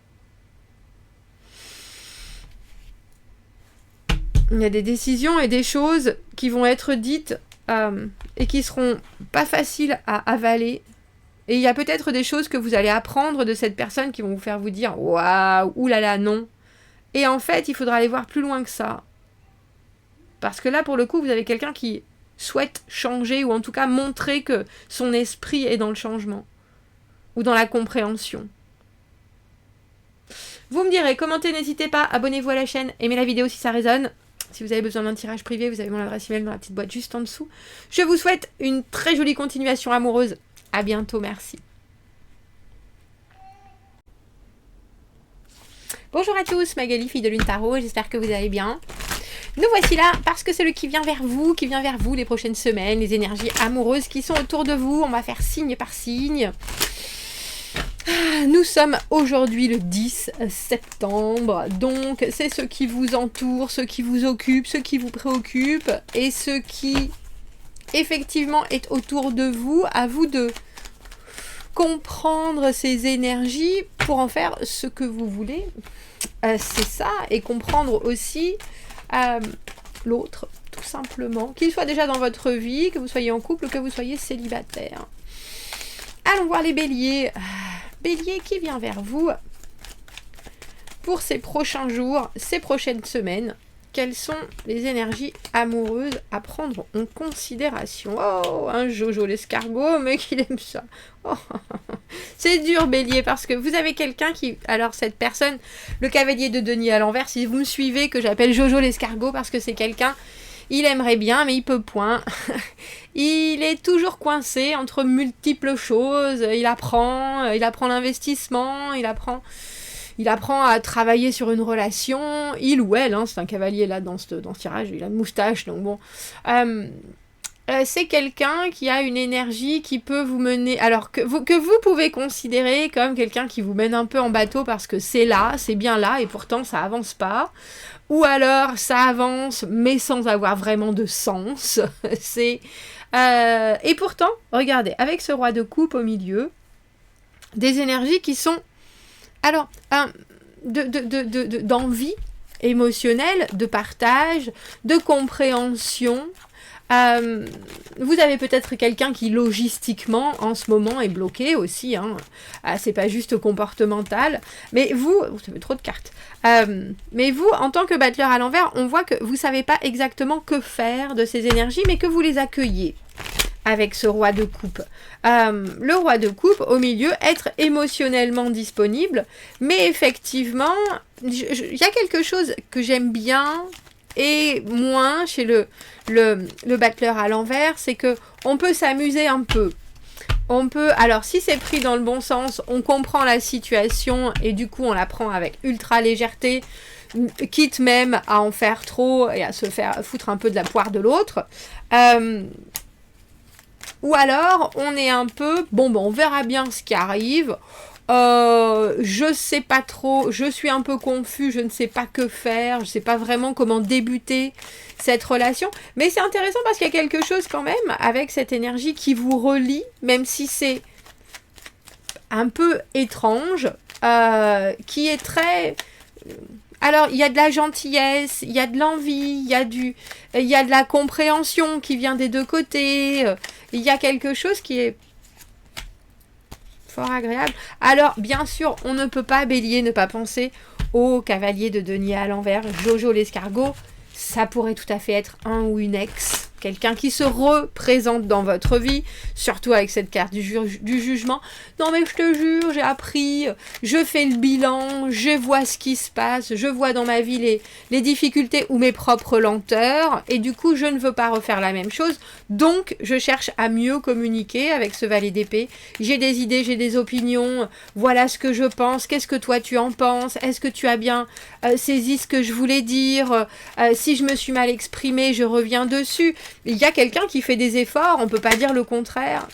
Il y a des décisions et des choses qui vont être dites et qui seront pas faciles à avaler. Et il y a peut-être des choses que vous allez apprendre de cette personne qui vont vous faire vous dire « Waouh, oulala, non ». Et en fait, il faudra aller voir plus loin que ça. Parce que là, pour le coup, vous avez quelqu'un qui souhaite changer ou en tout cas montrer que son esprit est dans le changement ou dans la compréhension. Vous me direz, commentez, n'hésitez pas, abonnez-vous à la chaîne, aimez la vidéo si ça résonne. Si vous avez besoin d'un tirage privé, vous avez mon adresse email dans la petite boîte juste en dessous. Je vous souhaite une très jolie continuation amoureuse. À bientôt, merci. Bonjour à tous, Magali, fille de Lune Tarot, j'espère que vous allez bien. Nous voici là parce que c'est le qui vient vers vous les prochaines semaines, les énergies amoureuses qui sont autour de vous. On va faire signe par signe. Nous sommes aujourd'hui le 10 septembre, donc c'est ce qui vous entoure, ce qui vous occupe, ce qui vous préoccupe et ce qui effectivement est autour de vous. À vous de comprendre ces énergies pour en faire ce que vous voulez. C'est ça, et comprendre aussi l'autre, tout simplement, qu'il soit déjà dans votre vie, que vous soyez en couple, que vous soyez célibataire. Allons voir les béliers. Bélier qui vient vers vous pour ces prochains jours, ces prochaines semaines. Quelles sont les énergies amoureuses à prendre en considération? Oh, un Jojo l'escargot, mais qu'il aime ça. Oh. C'est dur, Bélier, parce que vous avez quelqu'un qui... Alors, cette personne, le cavalier de denier à l'envers, si vous me suivez, que j'appelle Jojo l'escargot, parce que c'est quelqu'un... Il aimerait bien, mais il peut point. Il est toujours coincé entre multiples choses. Il apprend l'investissement, il apprend à travailler sur une relation. Il ou elle, hein, c'est un cavalier là dans ce tirage, il a une moustache, donc bon. C'est quelqu'un qui a une énergie qui peut vous mener... Alors que vous pouvez considérer comme quelqu'un qui vous mène un peu en bateau parce que c'est là, c'est bien là, et pourtant ça avance pas. Ou alors ça avance mais sans avoir vraiment de sens. Et pourtant, regardez, avec ce roi de coupe au milieu, des énergies qui sont alors d'envie émotionnelle, de partage, de compréhension. Vous avez peut-être quelqu'un qui logistiquement en ce moment est bloqué aussi, hein. C'est pas juste comportemental, mais vous, ça fait trop de cartes, mais vous en tant que battleur à l'envers, on voit que vous savez pas exactement que faire de ces énergies, mais que vous les accueillez avec ce roi de coupe. Le roi de coupe au milieu, être émotionnellement disponible, mais effectivement il y a quelque chose que j'aime bien et moins chez le battleur à l'envers, c'est que on peut s'amuser un peu. On peut, alors si c'est pris dans le bon sens, on comprend la situation et du coup on la prend avec ultra légèreté, quitte même à en faire trop et à se faire foutre un peu de la poire de l'autre. Ou alors on est un peu, bon on verra bien ce qui arrive. Je sais pas trop, je suis un peu confus, je ne sais pas que faire, je sais pas vraiment comment débuter cette relation, mais c'est intéressant parce qu'il y a quelque chose quand même avec cette énergie qui vous relie, même si c'est un peu étrange, qui est très... Alors, il y a de la gentillesse, il y a de l'envie, il y a de la compréhension qui vient des deux côtés, il y a quelque chose qui est fort agréable. Alors, bien sûr, on ne peut pas, Bélier, ne pas penser au cavalier de denier à l'envers, Jojo l'escargot. Ça pourrait tout à fait être un ou une ex, quelqu'un qui se représente dans votre vie, surtout avec cette carte du jugement. Non mais je te jure, j'ai appris, je fais le bilan, je vois ce qui se passe, je vois dans ma vie les difficultés ou mes propres lenteurs, et du coup je ne veux pas refaire la même chose, donc je cherche à mieux communiquer avec ce valet d'épée. J'ai des idées, j'ai des opinions, voilà ce que je pense, qu'est-ce que toi tu en penses, est-ce que tu as bien saisi ce que je voulais dire, si je me suis mal exprimée, je reviens dessus. Il y a quelqu'un qui fait des efforts, on peut pas dire le contraire.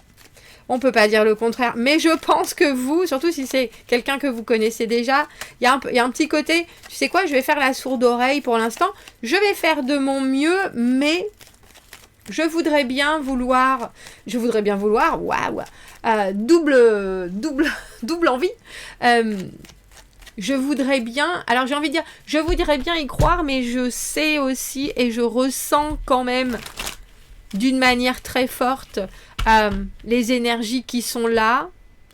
On peut pas dire le contraire, mais je pense que vous, surtout si c'est quelqu'un que vous connaissez déjà, il y a un petit côté, tu sais quoi, je vais faire la sourde oreille pour l'instant, je vais faire de mon mieux, mais je voudrais bien vouloir, waouh, double envie, je voudrais bien, alors j'ai envie de dire, je voudrais bien y croire, mais je sais aussi et je ressens quand même d'une manière très forte les énergies qui sont là,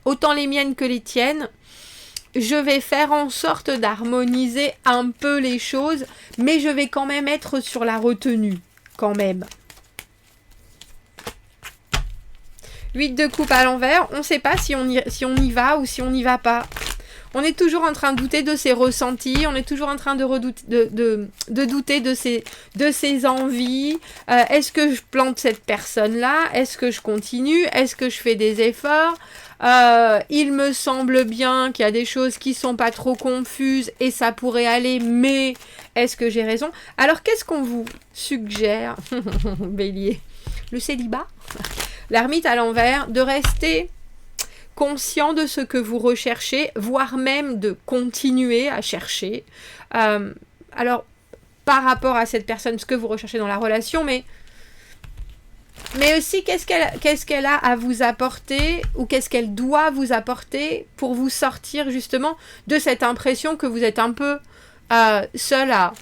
autant les miennes que les tiennes. Je vais faire en sorte d'harmoniser un peu les choses, mais je vais quand même être sur la retenue, quand même. 8 de coupe à l'envers, on ne sait pas si on y va ou si on n'y va pas. On est toujours en train de douter de ses ressentis, on est toujours en train de douter de ses envies. Est-ce que je plante cette personne-là? Est-ce que je continue? Est-ce que je fais des efforts? Il me semble bien qu'il y a des choses qui sont pas trop confuses et ça pourrait aller, mais est-ce que j'ai raison? Alors, qu'est-ce qu'on vous suggère, Bélier? Le célibat? L'ermite à l'envers, de rester conscient de ce que vous recherchez, voire même de continuer à chercher. Alors, par rapport à cette personne, ce que vous recherchez dans la relation, mais aussi qu'est-ce qu'elle a à vous apporter ou qu'est-ce qu'elle doit vous apporter pour vous sortir justement de cette impression que vous êtes un peu seul à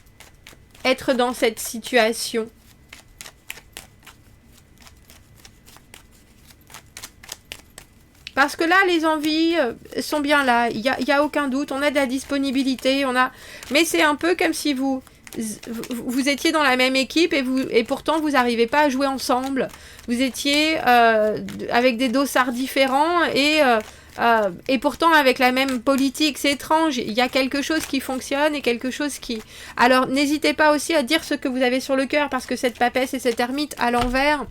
être dans cette situation. Parce que là, les envies sont bien là. Il y a aucun doute. On a de la disponibilité. Mais c'est un peu comme si vous étiez dans la même équipe et pourtant, vous n'arrivez pas à jouer ensemble. Vous étiez avec des dossards différents et pourtant avec la même politique. C'est étrange. Il y a quelque chose qui fonctionne et quelque chose qui... Alors, n'hésitez pas aussi à dire ce que vous avez sur le cœur parce que cette papesse et cette ermite à l'envers...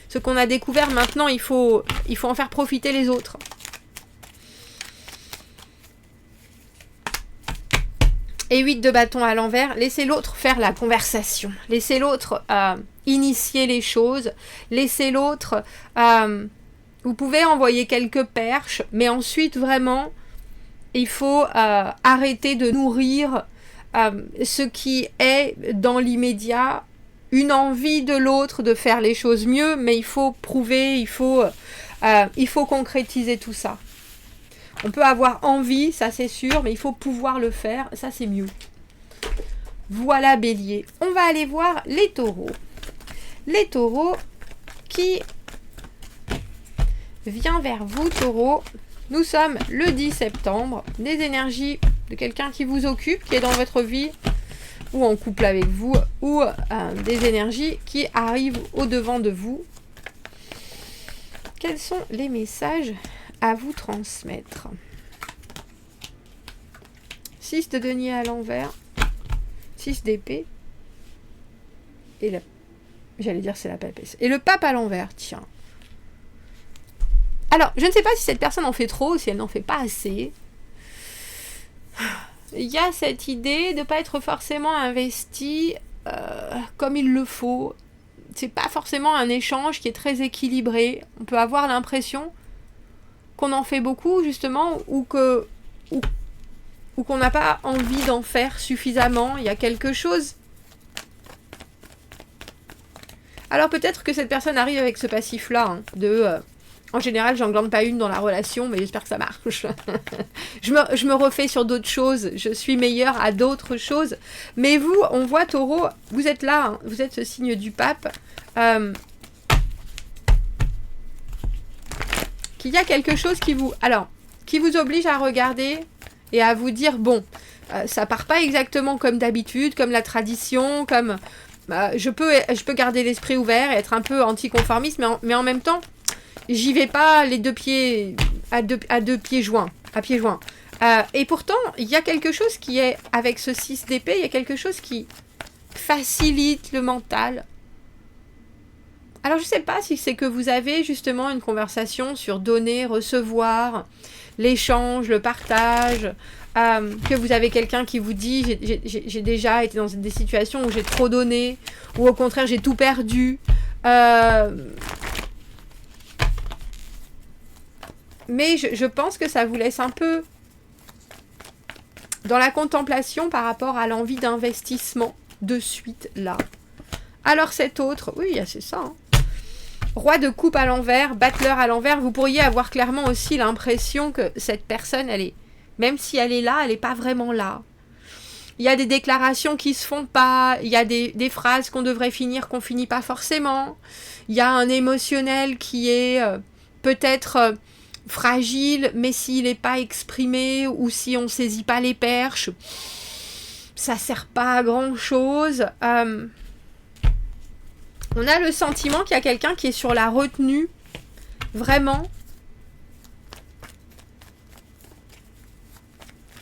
Ce qu'on a découvert maintenant, il faut en faire profiter les autres. Et 8 de bâton à l'envers, laissez l'autre faire la conversation. Laissez l'autre initier les choses. Laissez l'autre... vous pouvez envoyer quelques perches, mais ensuite, vraiment, il faut arrêter de nourrir ce qui est dans l'immédiat une envie de l'autre de faire les choses mieux, mais il faut prouver, il faut concrétiser tout ça. On peut avoir envie, ça c'est sûr, mais il faut pouvoir le faire, ça c'est mieux. Voilà Bélier. On va aller voir les taureaux. Les taureaux qui vient vers vous, taureaux. Nous sommes le 10 septembre. Des énergies de quelqu'un qui vous occupe, qui est dans votre vie, ou en couple avec vous, ou des énergies qui arrivent au-devant de vous. Quels sont les messages à vous transmettre? 6 de denier à l'envers, 6 d'épée, et j'allais dire c'est la papesse. Et le pape à l'envers, tiens. Alors, je ne sais pas si cette personne en fait trop ou si elle n'en fait pas assez. Il y a cette idée de ne pas être forcément investi comme il le faut. C'est pas forcément un échange qui est très équilibré. On peut avoir l'impression qu'on en fait beaucoup, justement, ou qu'on n'a pas envie d'en faire suffisamment. Il y a quelque chose. Alors peut-être que cette personne arrive avec ce passif-là, en général, j'en glande pas une dans la relation, mais j'espère que ça marche. je me refais sur d'autres choses. Je suis meilleure à d'autres choses. Mais vous, on voit Taureau, vous êtes là. Vous êtes ce signe du pape. Qu'il y a quelque chose qui vous oblige à regarder et à vous dire, bon, ça part pas exactement comme d'habitude, comme la tradition, comme... je peux garder l'esprit ouvert et être un peu anticonformiste, mais en même temps, j'y vais pas les deux pieds à pieds joints. Et pourtant, il y a quelque chose qui est, avec ce 6 d'épée, il y a quelque chose qui facilite le mental. Alors, je sais pas si c'est que vous avez justement une conversation sur donner, recevoir, l'échange, le partage, que vous avez quelqu'un qui vous dit j'ai déjà été dans des situations où j'ai trop donné, ou au contraire j'ai tout perdu. Mais je pense que ça vous laisse un peu dans la contemplation par rapport à l'envie d'investissement de suite là. Alors cet autre, oui, c'est ça. Roi de coupe à l'envers, battleur à l'envers, vous pourriez avoir clairement aussi l'impression que cette personne, elle est Même si elle est là, elle n'est pas vraiment là. Il y a des déclarations qui se font pas, il y a des phrases qu'on devrait finir qu'on finit pas forcément. Il y a un émotionnel qui est peut-être fragile, mais s'il n'est pas exprimé ou si on saisit pas les perches, ça sert pas à grand chose. On a le sentiment qu'il y a quelqu'un qui est sur la retenue, vraiment.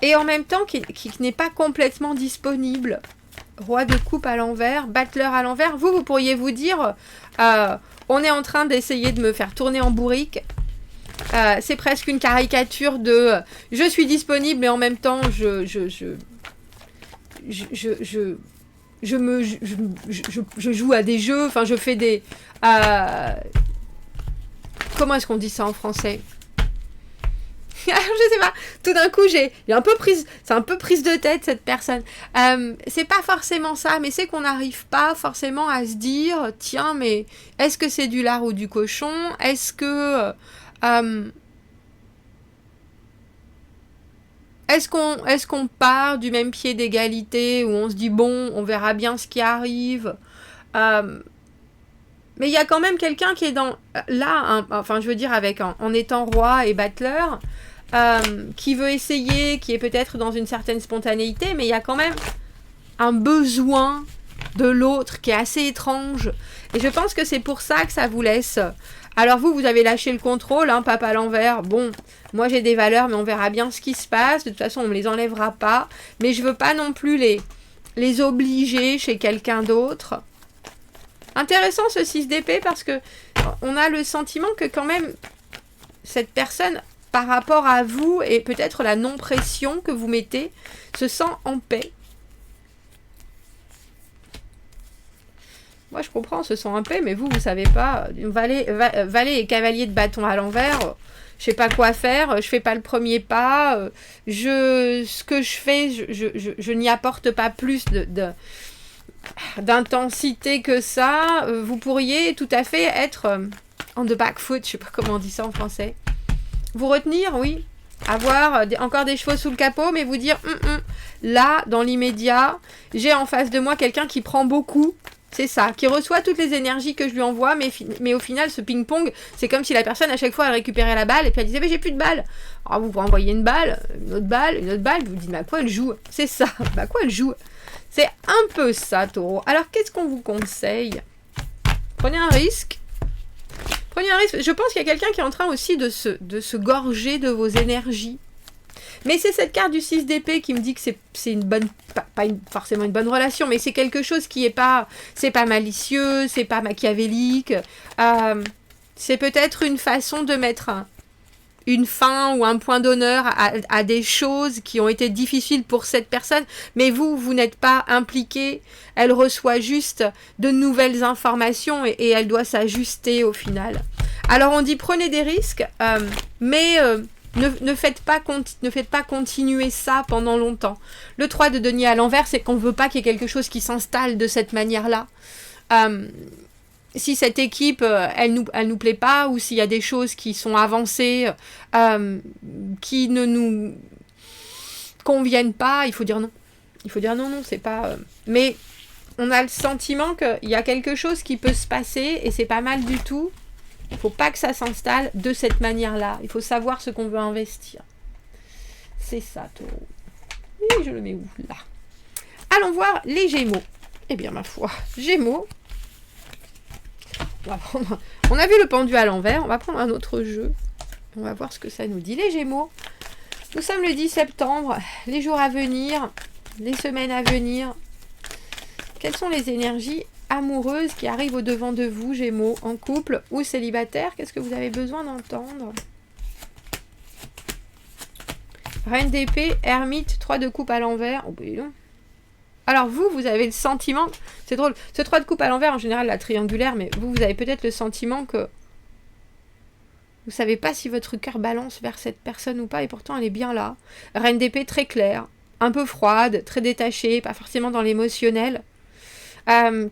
Et en même temps, qui n'est pas complètement disponible. Roi de coupe à l'envers, battleur à l'envers. Vous pourriez vous dire, on est en train d'essayer de me faire tourner en bourrique. C'est presque une caricature de je suis disponible, mais en même temps, je joue à des jeux. Enfin, je fais des... comment est-ce qu'on dit ça en français? Je sais pas, tout d'un coup c'est un peu prise de tête cette personne. C'est pas forcément ça, mais c'est qu'on n'arrive pas forcément à se dire, tiens, mais est-ce que c'est du lard ou du cochon? Est-ce qu'on part du même pied d'égalité où on se dit bon, on verra bien ce qui arrive. Mais il y a quand même quelqu'un qui est enfin je veux dire en étant roi et battleur. Qui veut essayer, qui est peut-être dans une certaine spontanéité, mais il y a quand même un besoin de l'autre qui est assez étrange. Et je pense que c'est pour ça que ça vous laisse. Alors vous avez lâché le contrôle, hein, pape à l'envers. Bon, moi j'ai des valeurs, mais on verra bien ce qui se passe. De toute façon, on ne me les enlèvera pas. Mais je veux pas non plus les obliger chez quelqu'un d'autre. Intéressant ce 6 d'épée parce que on a le sentiment que quand même cette personne, par rapport à vous et peut-être la non-pression que vous mettez, se sent en paix. Moi, je comprends, se sent en paix, mais vous savez pas. Valet et cavalier de bâton à l'envers, je sais pas quoi faire, je fais pas le premier pas, ce que je fais, je n'y apporte pas plus d'intensité que ça. Vous pourriez tout à fait être on the back foot, je sais pas comment on dit ça en français. Vous retenir, oui. Avoir encore des chevaux sous le capot, mais vous dire, là, dans l'immédiat, j'ai en face de moi quelqu'un qui prend beaucoup. C'est ça, qui reçoit toutes les énergies que je lui envoie, mais au final, ce ping-pong, c'est comme si la personne, à chaque fois, elle récupérait la balle, et puis elle disait, mais j'ai plus de balle. Alors vous renvoyez une balle, une autre balle, vous dites, mais à quoi elle joue? C'est ça, à quoi elle joue? C'est un peu ça, taureau. Alors, qu'est-ce qu'on vous conseille? Prenez un risque. Prenez un risque. Je pense qu'il y a quelqu'un qui est en train aussi de se gorger de vos énergies. Mais c'est cette carte du 6 d'épée qui me dit que c'est une bonne... Pas forcément une bonne relation, mais c'est quelque chose qui est pas... C'est pas malicieux, c'est pas machiavélique. C'est peut-être une façon de mettre une fin ou un point d'honneur à des choses qui ont été difficiles pour cette personne, mais vous n'êtes pas impliqué. Elle reçoit juste de nouvelles informations et elle doit s'ajuster au final. Alors on dit prenez des risques, mais ne faites pas continuer ça pendant longtemps. Le 3 de denier à l'envers, c'est qu'on ne veut pas qu'il y ait quelque chose qui s'installe de cette manière-là. Si cette équipe, elle nous plaît pas, ou s'il y a des choses qui sont avancées, qui ne nous conviennent pas, il faut dire non. Il faut dire non, c'est pas... Mais on a le sentiment qu'il y a quelque chose qui peut se passer, et c'est pas mal du tout. Il faut pas que ça s'installe de cette manière-là. Il faut savoir ce qu'on veut investir. C'est ça, taureau. Et je le mets où? Là. Allons voir les Gémeaux. Eh bien, ma foi, Gémeaux... On a vu le pendu à l'envers, on va prendre un autre jeu. On va voir ce que ça nous dit. Les Gémeaux, nous sommes le 10 septembre, les jours à venir, les semaines à venir. Quelles sont les énergies amoureuses qui arrivent au-devant de vous, Gémeaux, en couple ou célibataire? Qu'est-ce que vous avez besoin d'entendre? Reine d'épée, ermite, 3 de coupe à l'envers. Oh, ben non. Alors vous avez le sentiment, c'est drôle, ce 3 de coupe à l'envers, en général la triangulaire, mais vous avez peut-être le sentiment que vous savez pas si votre cœur balance vers cette personne ou pas, et pourtant elle est bien là. Reine d'épée très claire, un peu froide, très détachée, pas forcément dans l'émotionnel,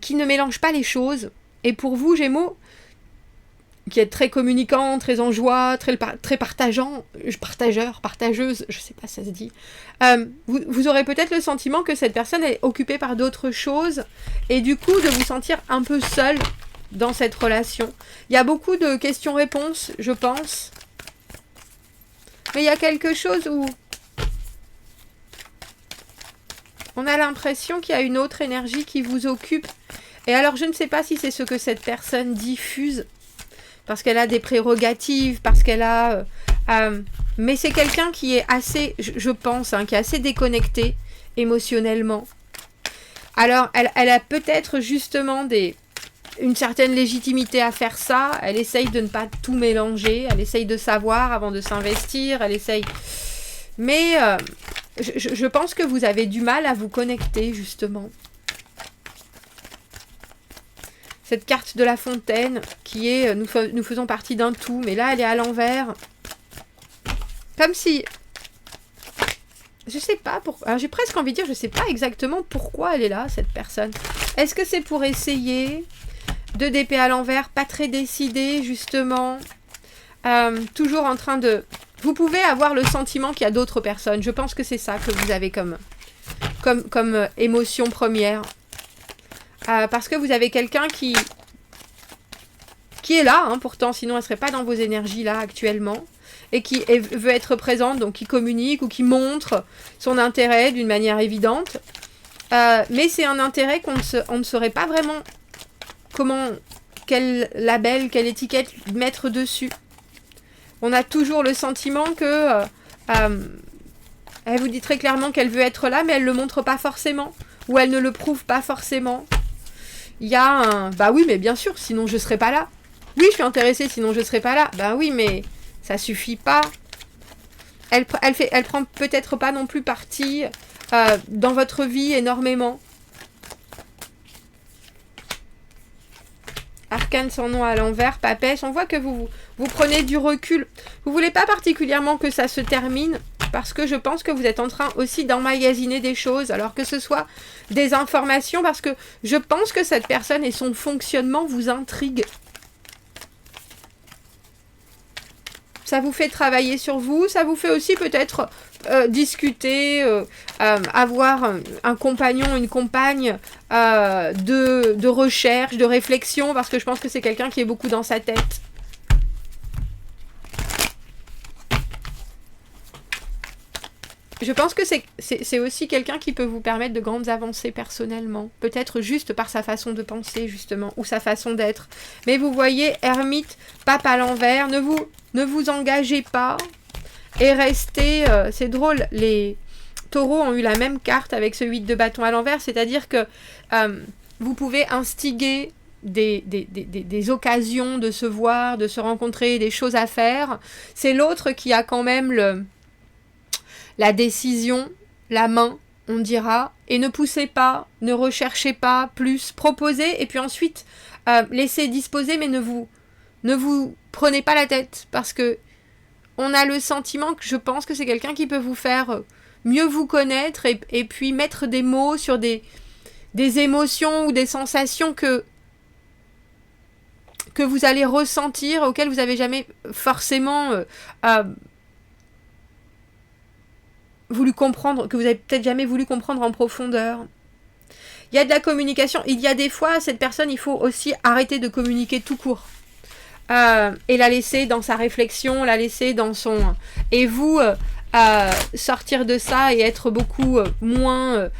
qui ne mélange pas les choses. Et pour vous, Gémeaux, qui êtes très communicant, très en joie, très partageuse, je sais pas si ça se dit, vous aurez peut-être le sentiment que cette personne est occupée par d'autres choses et du coup de vous sentir un peu seul dans cette relation. Il y a beaucoup de questions-réponses, je pense. Mais il y a quelque chose où on a l'impression qu'il y a une autre énergie qui vous occupe. Et alors je ne sais pas si c'est ce que cette personne diffuse, parce qu'elle a des prérogatives, parce qu'elle a... mais c'est quelqu'un qui est assez, je pense, qui est assez déconnecté émotionnellement. Alors, elle a peut-être justement une certaine légitimité à faire ça. Elle essaye de ne pas tout mélanger. Elle essaye de savoir avant de s'investir. Elle essaye... Mais je pense que vous avez du mal à vous connecter, justement. Cette carte de la fontaine qui est nous faisons partie d'un tout, mais là elle est à l'envers. Comme si... Je sais pas pourquoi. J'ai presque envie de dire, je sais pas exactement pourquoi elle est là, cette personne. Est-ce que c'est pour essayer de d'épée à l'envers, pas très décidé, justement, toujours en train de... Vous pouvez avoir le sentiment qu'il y a d'autres personnes. Je pense que c'est ça que vous avez comme émotion première. Parce que vous avez quelqu'un qui est là, pourtant, sinon elle ne serait pas dans vos énergies là actuellement, et qui veut être présente, donc qui communique ou qui montre son intérêt d'une manière évidente. Mais c'est un intérêt on ne saurait pas vraiment quel label, quelle étiquette mettre dessus. On a toujours le sentiment que elle vous dit très clairement qu'elle veut être là, mais elle ne le montre pas forcément, ou elle ne le prouve pas forcément. Il y a un... Bah oui, mais bien sûr, sinon je serais pas là. Oui, je suis intéressée, sinon je serais pas là. Bah oui, mais ça suffit pas. Elle prend peut-être pas non plus partie dans votre vie énormément. Arcane sans nom à l'envers, papèche. On voit que vous prenez du recul. Vous voulez pas particulièrement que ça se termine, parce que je pense que vous êtes en train aussi d'emmagasiner des choses, alors que ce soit des informations, parce que je pense que cette personne et son fonctionnement vous intriguent. Ça vous fait travailler sur vous, ça vous fait aussi peut-être discuter, avoir un compagnon, une compagne de recherche, de réflexion, parce que je pense que c'est quelqu'un qui est beaucoup dans sa tête. Je pense que c'est aussi quelqu'un qui peut vous permettre de grandes avancées personnellement. Peut-être juste par sa façon de penser, justement, ou sa façon d'être. Mais vous voyez, ermite, pape à l'envers, ne vous engagez pas et restez... c'est drôle, les taureaux ont eu la même carte avec ce 8 de bâton à l'envers, c'est-à-dire que vous pouvez instiguer des occasions de se voir, de se rencontrer, des choses à faire. C'est l'autre qui a quand même la décision, la main, on dira, et ne poussez pas, ne recherchez pas plus, proposez, et puis ensuite, laissez disposer, mais ne vous prenez pas la tête, parce que on a le sentiment que je pense que c'est quelqu'un qui peut vous faire mieux vous connaître, et puis mettre des mots sur des émotions ou des sensations que vous allez ressentir, auxquelles vous n'avez jamais forcément... voulu comprendre, que vous avez peut-être jamais voulu comprendre en profondeur. Il y a de la communication. Il y a des fois, cette personne, il faut aussi arrêter de communiquer tout court. Et la laisser dans sa réflexion, la laisser dans son... Et vous, sortir de ça et être beaucoup moins...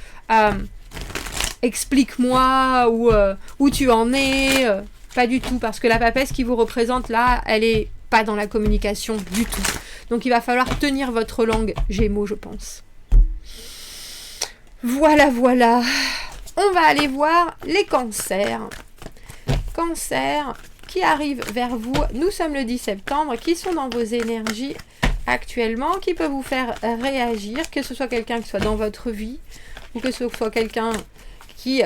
explique-moi où tu en es. Pas du tout, parce que la papesse qui vous représente là, elle est pas dans la communication du tout. Donc il va falloir tenir votre langue Gémeaux, je pense. Voilà, voilà. On va aller voir les cancers. Cancers qui arrivent vers vous. Nous sommes le 10 septembre. Qui sont dans vos énergies actuellement, qui peut vous faire réagir, que ce soit quelqu'un qui soit dans votre vie, ou que ce soit quelqu'un qui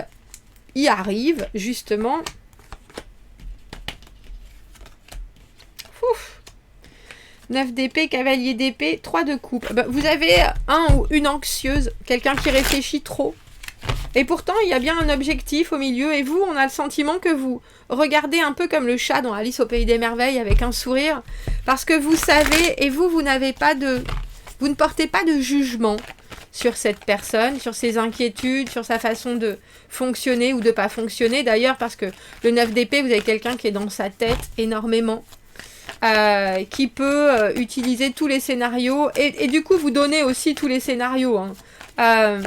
y arrive, justement. Ouf. 9 d'épée, cavalier d'épée, 3 de coupe. Ben, vous avez un ou une anxieuse, quelqu'un qui réfléchit trop. Et pourtant, il y a bien un objectif au milieu. Et vous, on a le sentiment que vous regardez un peu comme le chat dans Alice au Pays des Merveilles avec un sourire. Parce que vous savez, et vous n'avez pas de... Vous ne portez pas de jugement sur cette personne, sur ses inquiétudes, sur sa façon de fonctionner ou de pas fonctionner. D'ailleurs, parce que le 9 d'épée, vous avez quelqu'un qui est dans sa tête énormément. Qui peut utiliser tous les scénarios. Et du coup, vous donnez aussi tous les scénarios, hein.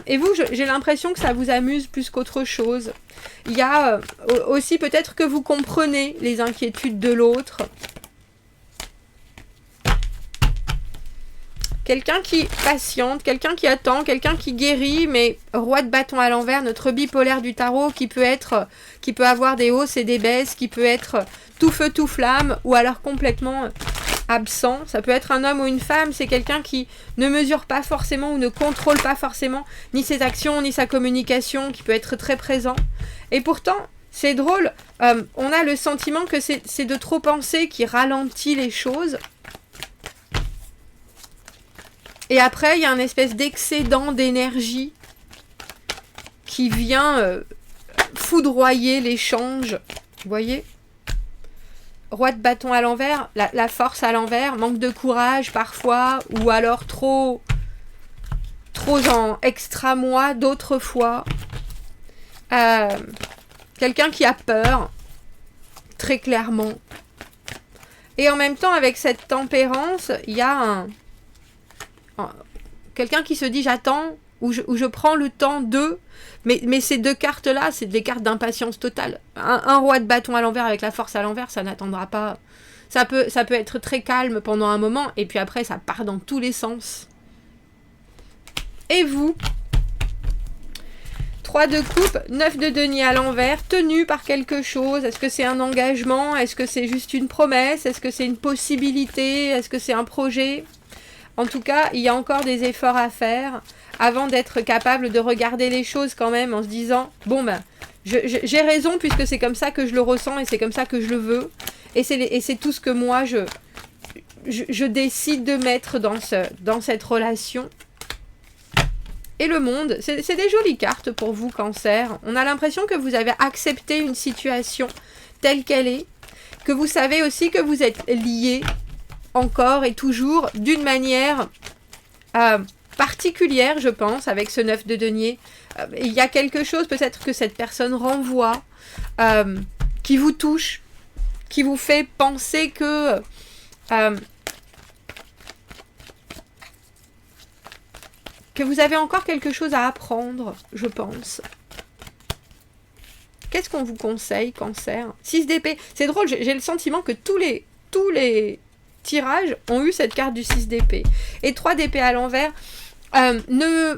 Et vous, j'ai l'impression que ça vous amuse plus qu'autre chose. Il y a aussi peut-être que vous comprenez les inquiétudes de l'autre. Quelqu'un qui patiente, quelqu'un qui attend, quelqu'un qui guérit, mais roi de bâton à l'envers, notre bipolaire du tarot qui peut avoir des hausses et des baisses, qui peut être tout feu tout flamme, ou alors complètement absent. Ça peut être un homme ou une femme, c'est quelqu'un qui ne mesure pas forcément ou ne contrôle pas forcément ni ses actions, ni sa communication, qui peut être très présent. Et pourtant, c'est drôle, on a le sentiment que c'est de trop penser qui ralentit les choses. Et après, il y a un espèce d'excédent d'énergie qui vient foudroyer l'échange. Vous voyez ? Roi de bâton à l'envers, la force à l'envers, manque de courage parfois, ou alors trop en extra moi d'autres fois. Quelqu'un qui a peur, très clairement. Et en même temps, avec cette tempérance, il y a quelqu'un qui se dit j'attends, ou je prends le temps de... Mais ces deux cartes-là, c'est des cartes d'impatience totale. Un roi de bâton à l'envers avec la force à l'envers, ça n'attendra pas. Ça peut être très calme pendant un moment, et puis après, ça part dans tous les sens. Et vous, 3 de coupe, 9 de denier à l'envers, tenu par quelque chose. Est-ce que c'est un engagement? Est-ce que c'est juste une promesse? Est-ce que c'est une possibilité? Est-ce que c'est un projet? En tout cas, il y a encore des efforts à faire avant d'être capable de regarder les choses quand même en se disant « Bon, ben, j'ai raison puisque c'est comme ça que je le ressens et c'est comme ça que je le veux. Et c'est tout ce que moi, je décide de mettre dans cette relation. » Et le monde, c'est des jolies cartes pour vous, Cancer. On a l'impression que vous avez accepté une situation telle qu'elle est, que vous savez aussi que vous êtes liés encore et toujours d'une manière particulière, je pense, avec ce 9 de denier. Il y a quelque chose peut-être que cette personne renvoie, qui vous touche, qui vous fait penser que vous avez encore quelque chose à apprendre, je pense. Qu'est-ce qu'on vous conseille, Cancer? 6 d'épée. C'est drôle, j'ai le sentiment que tous les tirages ont eu cette carte du 6 d'épée. Et 3 d'épée à l'envers, ne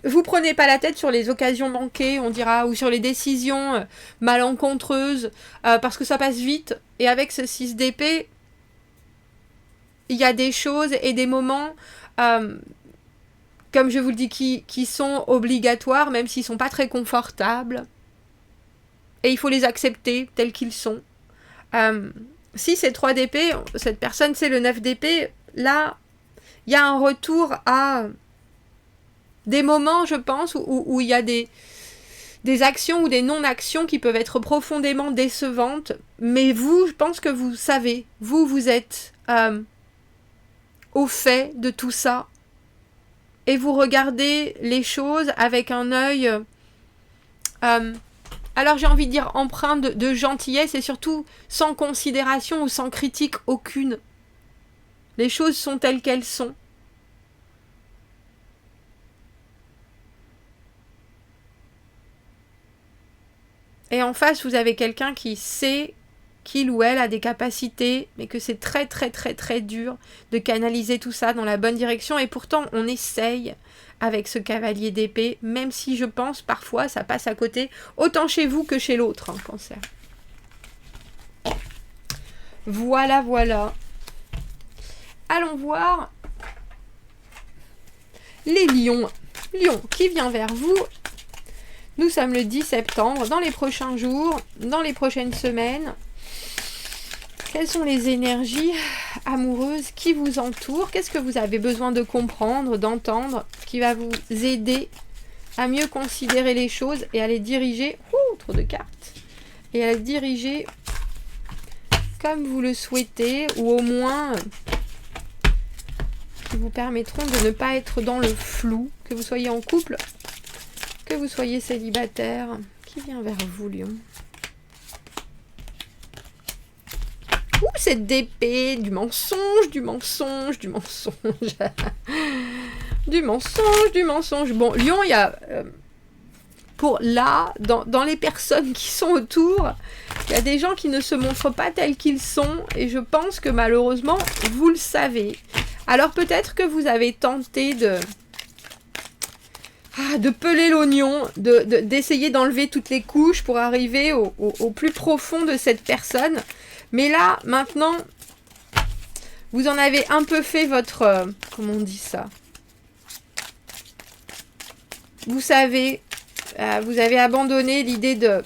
vous prenez pas la tête sur les occasions manquées, on dira, ou sur les décisions malencontreuses, parce que ça passe vite. Et avec ce 6 d'épée, il y a des choses et des moments, comme je vous le dis, qui sont obligatoires, même s'ils sont pas très confortables. Et il faut les accepter tels qu'ils sont. Si c'est 3 d'épée, cette personne c'est le 9 d'épée, là, il y a un retour à des moments, je pense, où il y a des actions ou des non-actions qui peuvent être profondément décevantes, mais vous, je pense que vous savez, vous êtes au fait de tout ça, et vous regardez les choses avec un œil... alors j'ai envie de dire empreint de gentillesse et surtout sans considération ou sans critique aucune. Les choses sont telles qu'elles sont. Et en face, vous avez quelqu'un qui sait qu'il ou elle a des capacités, mais que c'est très très très très dur de canaliser tout ça dans la bonne direction. Et pourtant, on essaye avec ce cavalier d'épée, même si je pense parfois ça passe à côté, autant chez vous que chez l'autre, hein, Cancer. Voilà, voilà. Allons voir les lions. Lion, qui vient vers vous? Nous sommes le 10 septembre, dans les prochains jours, dans les prochaines semaines. Quelles sont les énergies amoureuses qui vous entourent? Qu'est-ce que vous avez besoin de comprendre, d'entendre, qui va vous aider à mieux considérer les choses et à les diriger, ouh, trop de cartes, et à les diriger comme vous le souhaitez, ou au moins qui vous permettront de ne pas être dans le flou, que vous soyez en couple, que vous soyez célibataire. Qui vient vers vous, Lion? Ouh, cette d'épée, du mensonge, du mensonge, du mensonge. Du mensonge, du mensonge. Bon, Lion, il y a... pour là, dans les personnes qui sont autour, il y a des gens qui ne se montrent pas tels qu'ils sont, et je pense que malheureusement, vous le savez. Alors peut-être que vous avez tenté de peler l'oignon, d'essayer d'enlever toutes les couches pour arriver au plus profond de cette personne. Mais là, maintenant, vous en avez un peu fait votre... comment on dit ça? Vous savez, vous avez abandonné l'idée de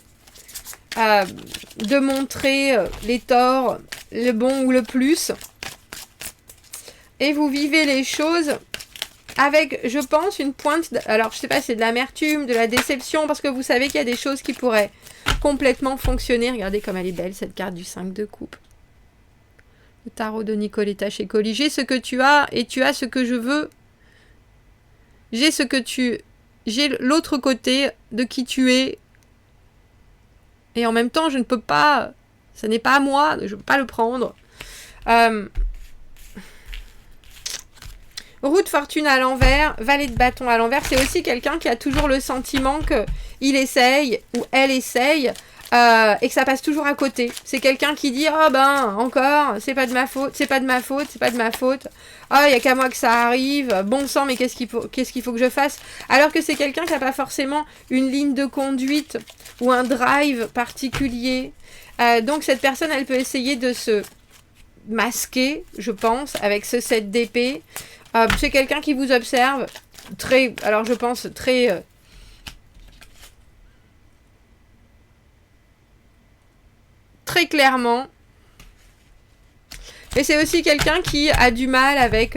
montrer les torts, le bon ou le plus. Et vous vivez les choses avec, je pense, une pointe... Alors, je sais pas, c'est de l'amertume, de la déception, parce que vous savez qu'il y a des choses qui pourraient complètement fonctionner. Regardez comme elle est belle, cette carte du 5 de coupe. Le tarot de Nicoletta chez Colli. J'ai ce que tu as et tu as ce que je veux. J'ai ce que tu... J'ai l'autre côté de qui tu es. Et en même temps, je ne peux pas... Ce n'est pas à moi, je ne peux pas le prendre. Roue de fortune à l'envers, valet de bâton à l'envers, c'est aussi quelqu'un qui a toujours le sentiment qu'il essaye ou elle essaye et que ça passe toujours à côté. C'est quelqu'un qui dit « Oh ben, encore, c'est pas de ma faute, c'est pas de ma faute, c'est pas de ma faute. Oh, il n'y a qu'à moi que ça arrive. Bon sang, mais qu'est-ce qu'il faut que je fasse ?» Alors que c'est quelqu'un qui n'a pas forcément une ligne de conduite ou un drive particulier. Donc cette personne, elle peut essayer de se masquer, je pense, avec ce 7 d'épée. C'est quelqu'un qui vous observe très, alors je pense très clairement. Et c'est aussi quelqu'un qui a du mal avec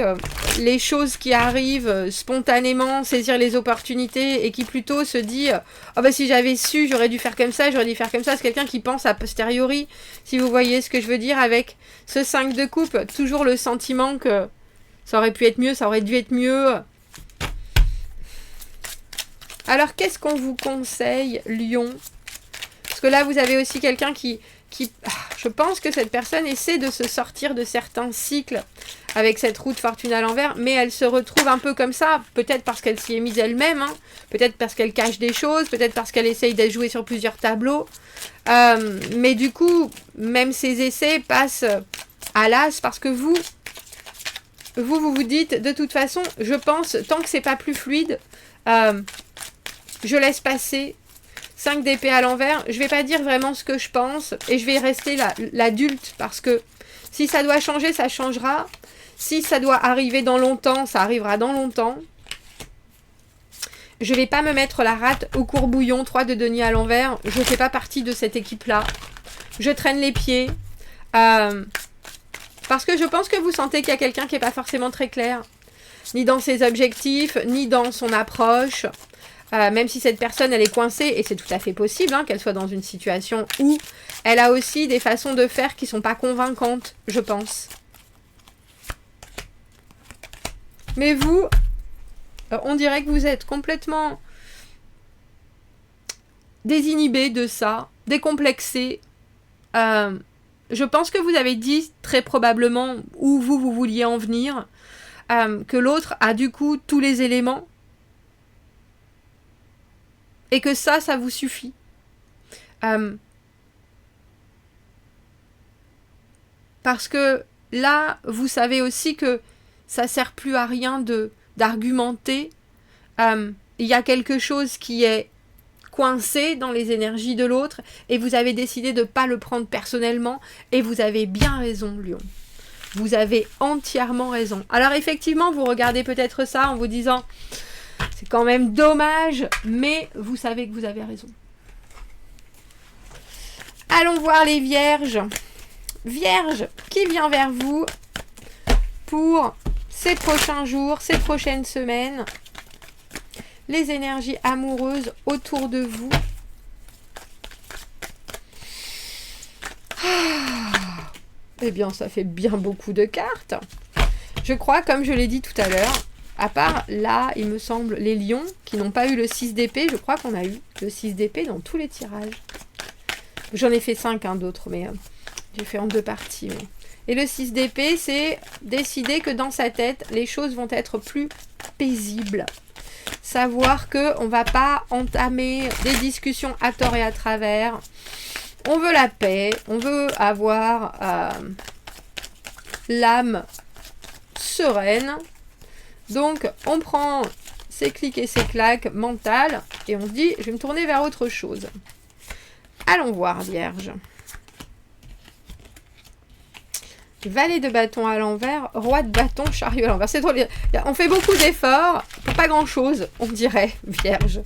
les choses qui arrivent spontanément, saisir les opportunités, et qui plutôt se dit oh bah si j'avais su, j'aurais dû faire comme ça, j'aurais dû faire comme ça. C'est quelqu'un qui pense a posteriori, si vous voyez ce que je veux dire, avec ce 5 de coupe, toujours le sentiment que ça aurait pu être mieux, ça aurait dû être mieux. Alors, qu'est-ce qu'on vous conseille, Lion? Parce que là, vous avez aussi quelqu'un qui... Je pense que cette personne essaie de se sortir de certains cycles avec cette roue de fortune à l'envers, mais elle se retrouve un peu comme ça, peut-être parce qu'elle s'y est mise elle-même, hein, peut-être parce qu'elle cache des choses, peut-être parce qu'elle essaye de jouer sur plusieurs tableaux. Mais du coup, même ces essais passent à l'as parce que vous vous dites, de toute façon, je pense, tant que c'est pas plus fluide, je laisse passer. 5 d'épée à l'envers, je vais pas dire vraiment ce que je pense, et je vais rester l'adulte, parce que si ça doit changer, ça changera. Si ça doit arriver dans longtemps, ça arrivera dans longtemps. Je vais pas me mettre la rate au courbouillon, 3 de denier à l'envers, je fais pas partie de cette équipe-là. Je traîne les pieds, parce que je pense que vous sentez qu'il y a quelqu'un qui n'est pas forcément très clair, ni dans ses objectifs, ni dans son approche. Même si cette personne, elle est coincée, et c'est tout à fait possible hein, qu'elle soit dans une situation où elle a aussi des façons de faire qui ne sont pas convaincantes, je pense. Mais vous, on dirait que vous êtes complètement désinhibé de ça, décomplexé. Je pense que vous avez dit très probablement où vous vouliez en venir, que l'autre a du coup tous les éléments, et que ça vous suffit. Parce que là, vous savez aussi que ça sert plus à rien d'argumenter. Il y a quelque chose qui est coincé dans les énergies de l'autre, et vous avez décidé de ne pas le prendre personnellement, et vous avez bien raison, Lion. Vous avez entièrement raison. Alors effectivement, vous regardez peut-être ça en vous disant... C'est quand même dommage, mais vous savez que vous avez raison. Allons voir les vierges. Vierges, qui vient vers vous pour ces prochains jours, ces prochaines semaines? les énergies amoureuses autour de vous. Eh bien, ça fait bien beaucoup de cartes. Je crois, comme je l'ai dit tout à l'heure, à part là, il me semble, les lions qui n'ont pas eu le 6 d'épée, je crois qu'on a eu le 6 d'épée dans tous les tirages. J'en ai fait 5 d'autres, mais j'ai fait en 2 parties. Mais... Et le 6 d'épée, c'est décider que dans sa tête, les choses vont être plus paisibles. Savoir qu'on ne va pas entamer des discussions à tort et à travers. On veut la paix, on veut avoir l'âme sereine. Donc, on prend ses clics et ses claques mentales et on se dit, je vais me tourner vers autre chose. Allons voir, Vierge. Valet de bâton à l'envers, roi de bâton, chariot à l'envers. C'est drôle. On fait beaucoup d'efforts pour pas grand-chose, on dirait, Vierge.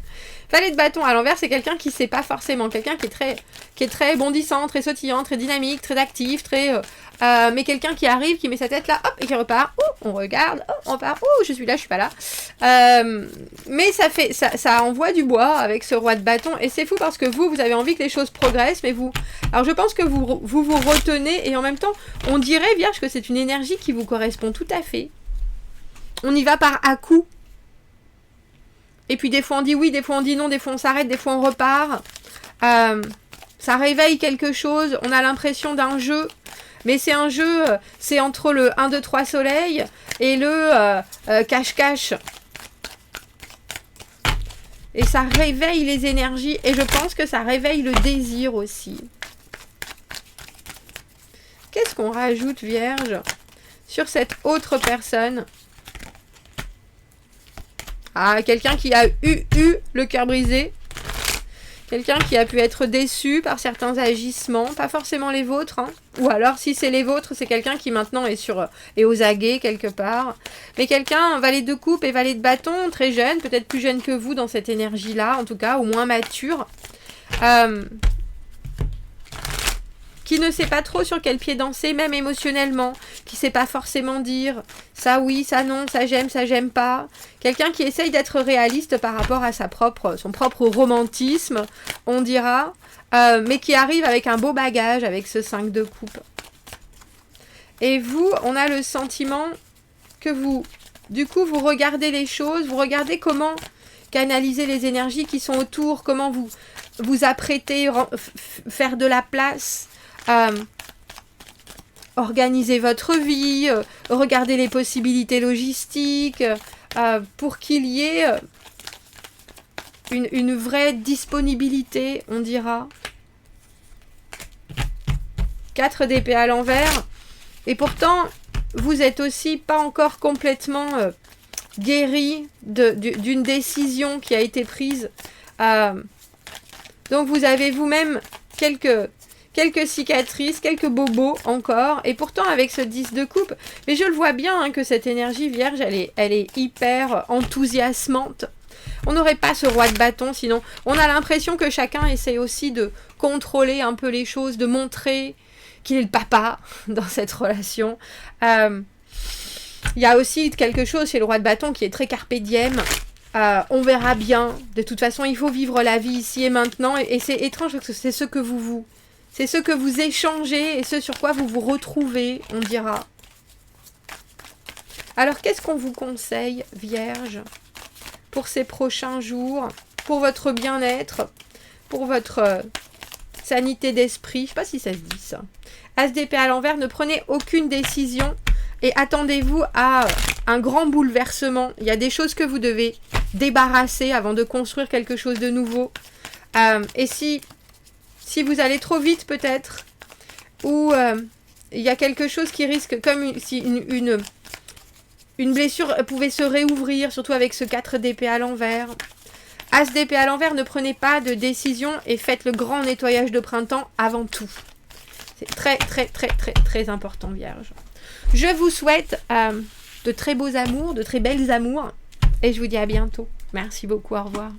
Valet de bâton à l'envers, c'est quelqu'un qui ne sait pas forcément. Quelqu'un qui est très bondissant, très sautillant, très dynamique, très actif, mais quelqu'un qui arrive, qui met sa tête là, hop, et qui repart. On regarde, on part. Je suis là, je suis pas là. Mais ça envoie du bois avec ce roi de bâton. Et c'est fou parce que vous avez envie que les choses progressent, mais vous... Alors je pense que vous retenez, et en même temps, on dirait, Vierge, que c'est une énergie qui vous correspond tout à fait. On y va par à-coups. Et puis des fois on dit oui, des fois on dit non, des fois on s'arrête, des fois on repart. Ça réveille quelque chose, on a l'impression d'un jeu. Mais c'est un jeu, c'est entre le 1, 2, 3 soleil et le cache-cache. Et ça réveille les énergies et je pense que ça réveille le désir aussi. Qu'est-ce qu'on rajoute, Vierge, sur cette autre personne ? Ah, quelqu'un qui a eu le cœur brisé. Quelqu'un qui a pu être déçu par certains agissements. Pas forcément les vôtres. Hein. Ou alors, si c'est les vôtres, c'est quelqu'un qui maintenant est aux aguets quelque part. Mais quelqu'un, valet de coupe et valet de bâton, très jeune. Peut-être plus jeune que vous dans cette énergie-là. En tout cas, au moins mature. Qui ne sait pas trop sur quel pied danser, même émotionnellement, qui ne sait pas forcément dire ça oui, ça non, ça j'aime pas. Quelqu'un qui essaye d'être réaliste par rapport à son propre romantisme, on dira, mais qui arrive avec un beau bagage, avec ce 5 de coupe. Et vous, on a le sentiment que du coup, vous regardez les choses, vous regardez comment canaliser les énergies qui sont autour, comment vous apprêter, faire de la place. Organiser votre vie, regarder les possibilités logistiques pour qu'il y ait une vraie disponibilité, on dira. 4 d'épée à l'envers. Et pourtant, vous êtes aussi pas encore complètement guéri d'une décision qui a été prise. Donc vous avez vous-même quelques cicatrices, quelques bobos encore, et pourtant avec ce 10 de coupe, mais je le vois bien hein, que cette énergie vierge, elle est hyper enthousiasmante. On n'aurait pas ce roi de bâton, sinon on a l'impression que chacun essaie aussi de contrôler un peu les choses, de montrer qu'il est le papa dans cette relation. Il y a aussi quelque chose chez le roi de bâton qui est très carpe diem. On verra bien. De toute façon, il faut vivre la vie ici et maintenant, et c'est étrange parce que c'est ce que c'est ce que vous échangez et ce sur quoi vous vous retrouvez, on dira. Alors, qu'est-ce qu'on vous conseille, Vierge, pour ces prochains jours, pour votre bien-être, pour votre sanité d'esprit? Je ne sais pas si ça se dit ça. As d'épée à l'envers, ne prenez aucune décision et attendez-vous à un grand bouleversement. Il y a des choses que vous devez débarrasser avant de construire quelque chose de nouveau. Et si vous allez trop vite peut-être, ou il y a quelque chose qui risque, comme si une blessure pouvait se réouvrir, surtout avec ce 4 d'épée à l'envers. As d'épée à l'envers, ne prenez pas de décision et faites le grand nettoyage de printemps avant tout. C'est très, très, très, très, très important, Vierge. Je vous souhaite de très beaux amours, de très belles amours, et je vous dis à bientôt. Merci beaucoup, au revoir.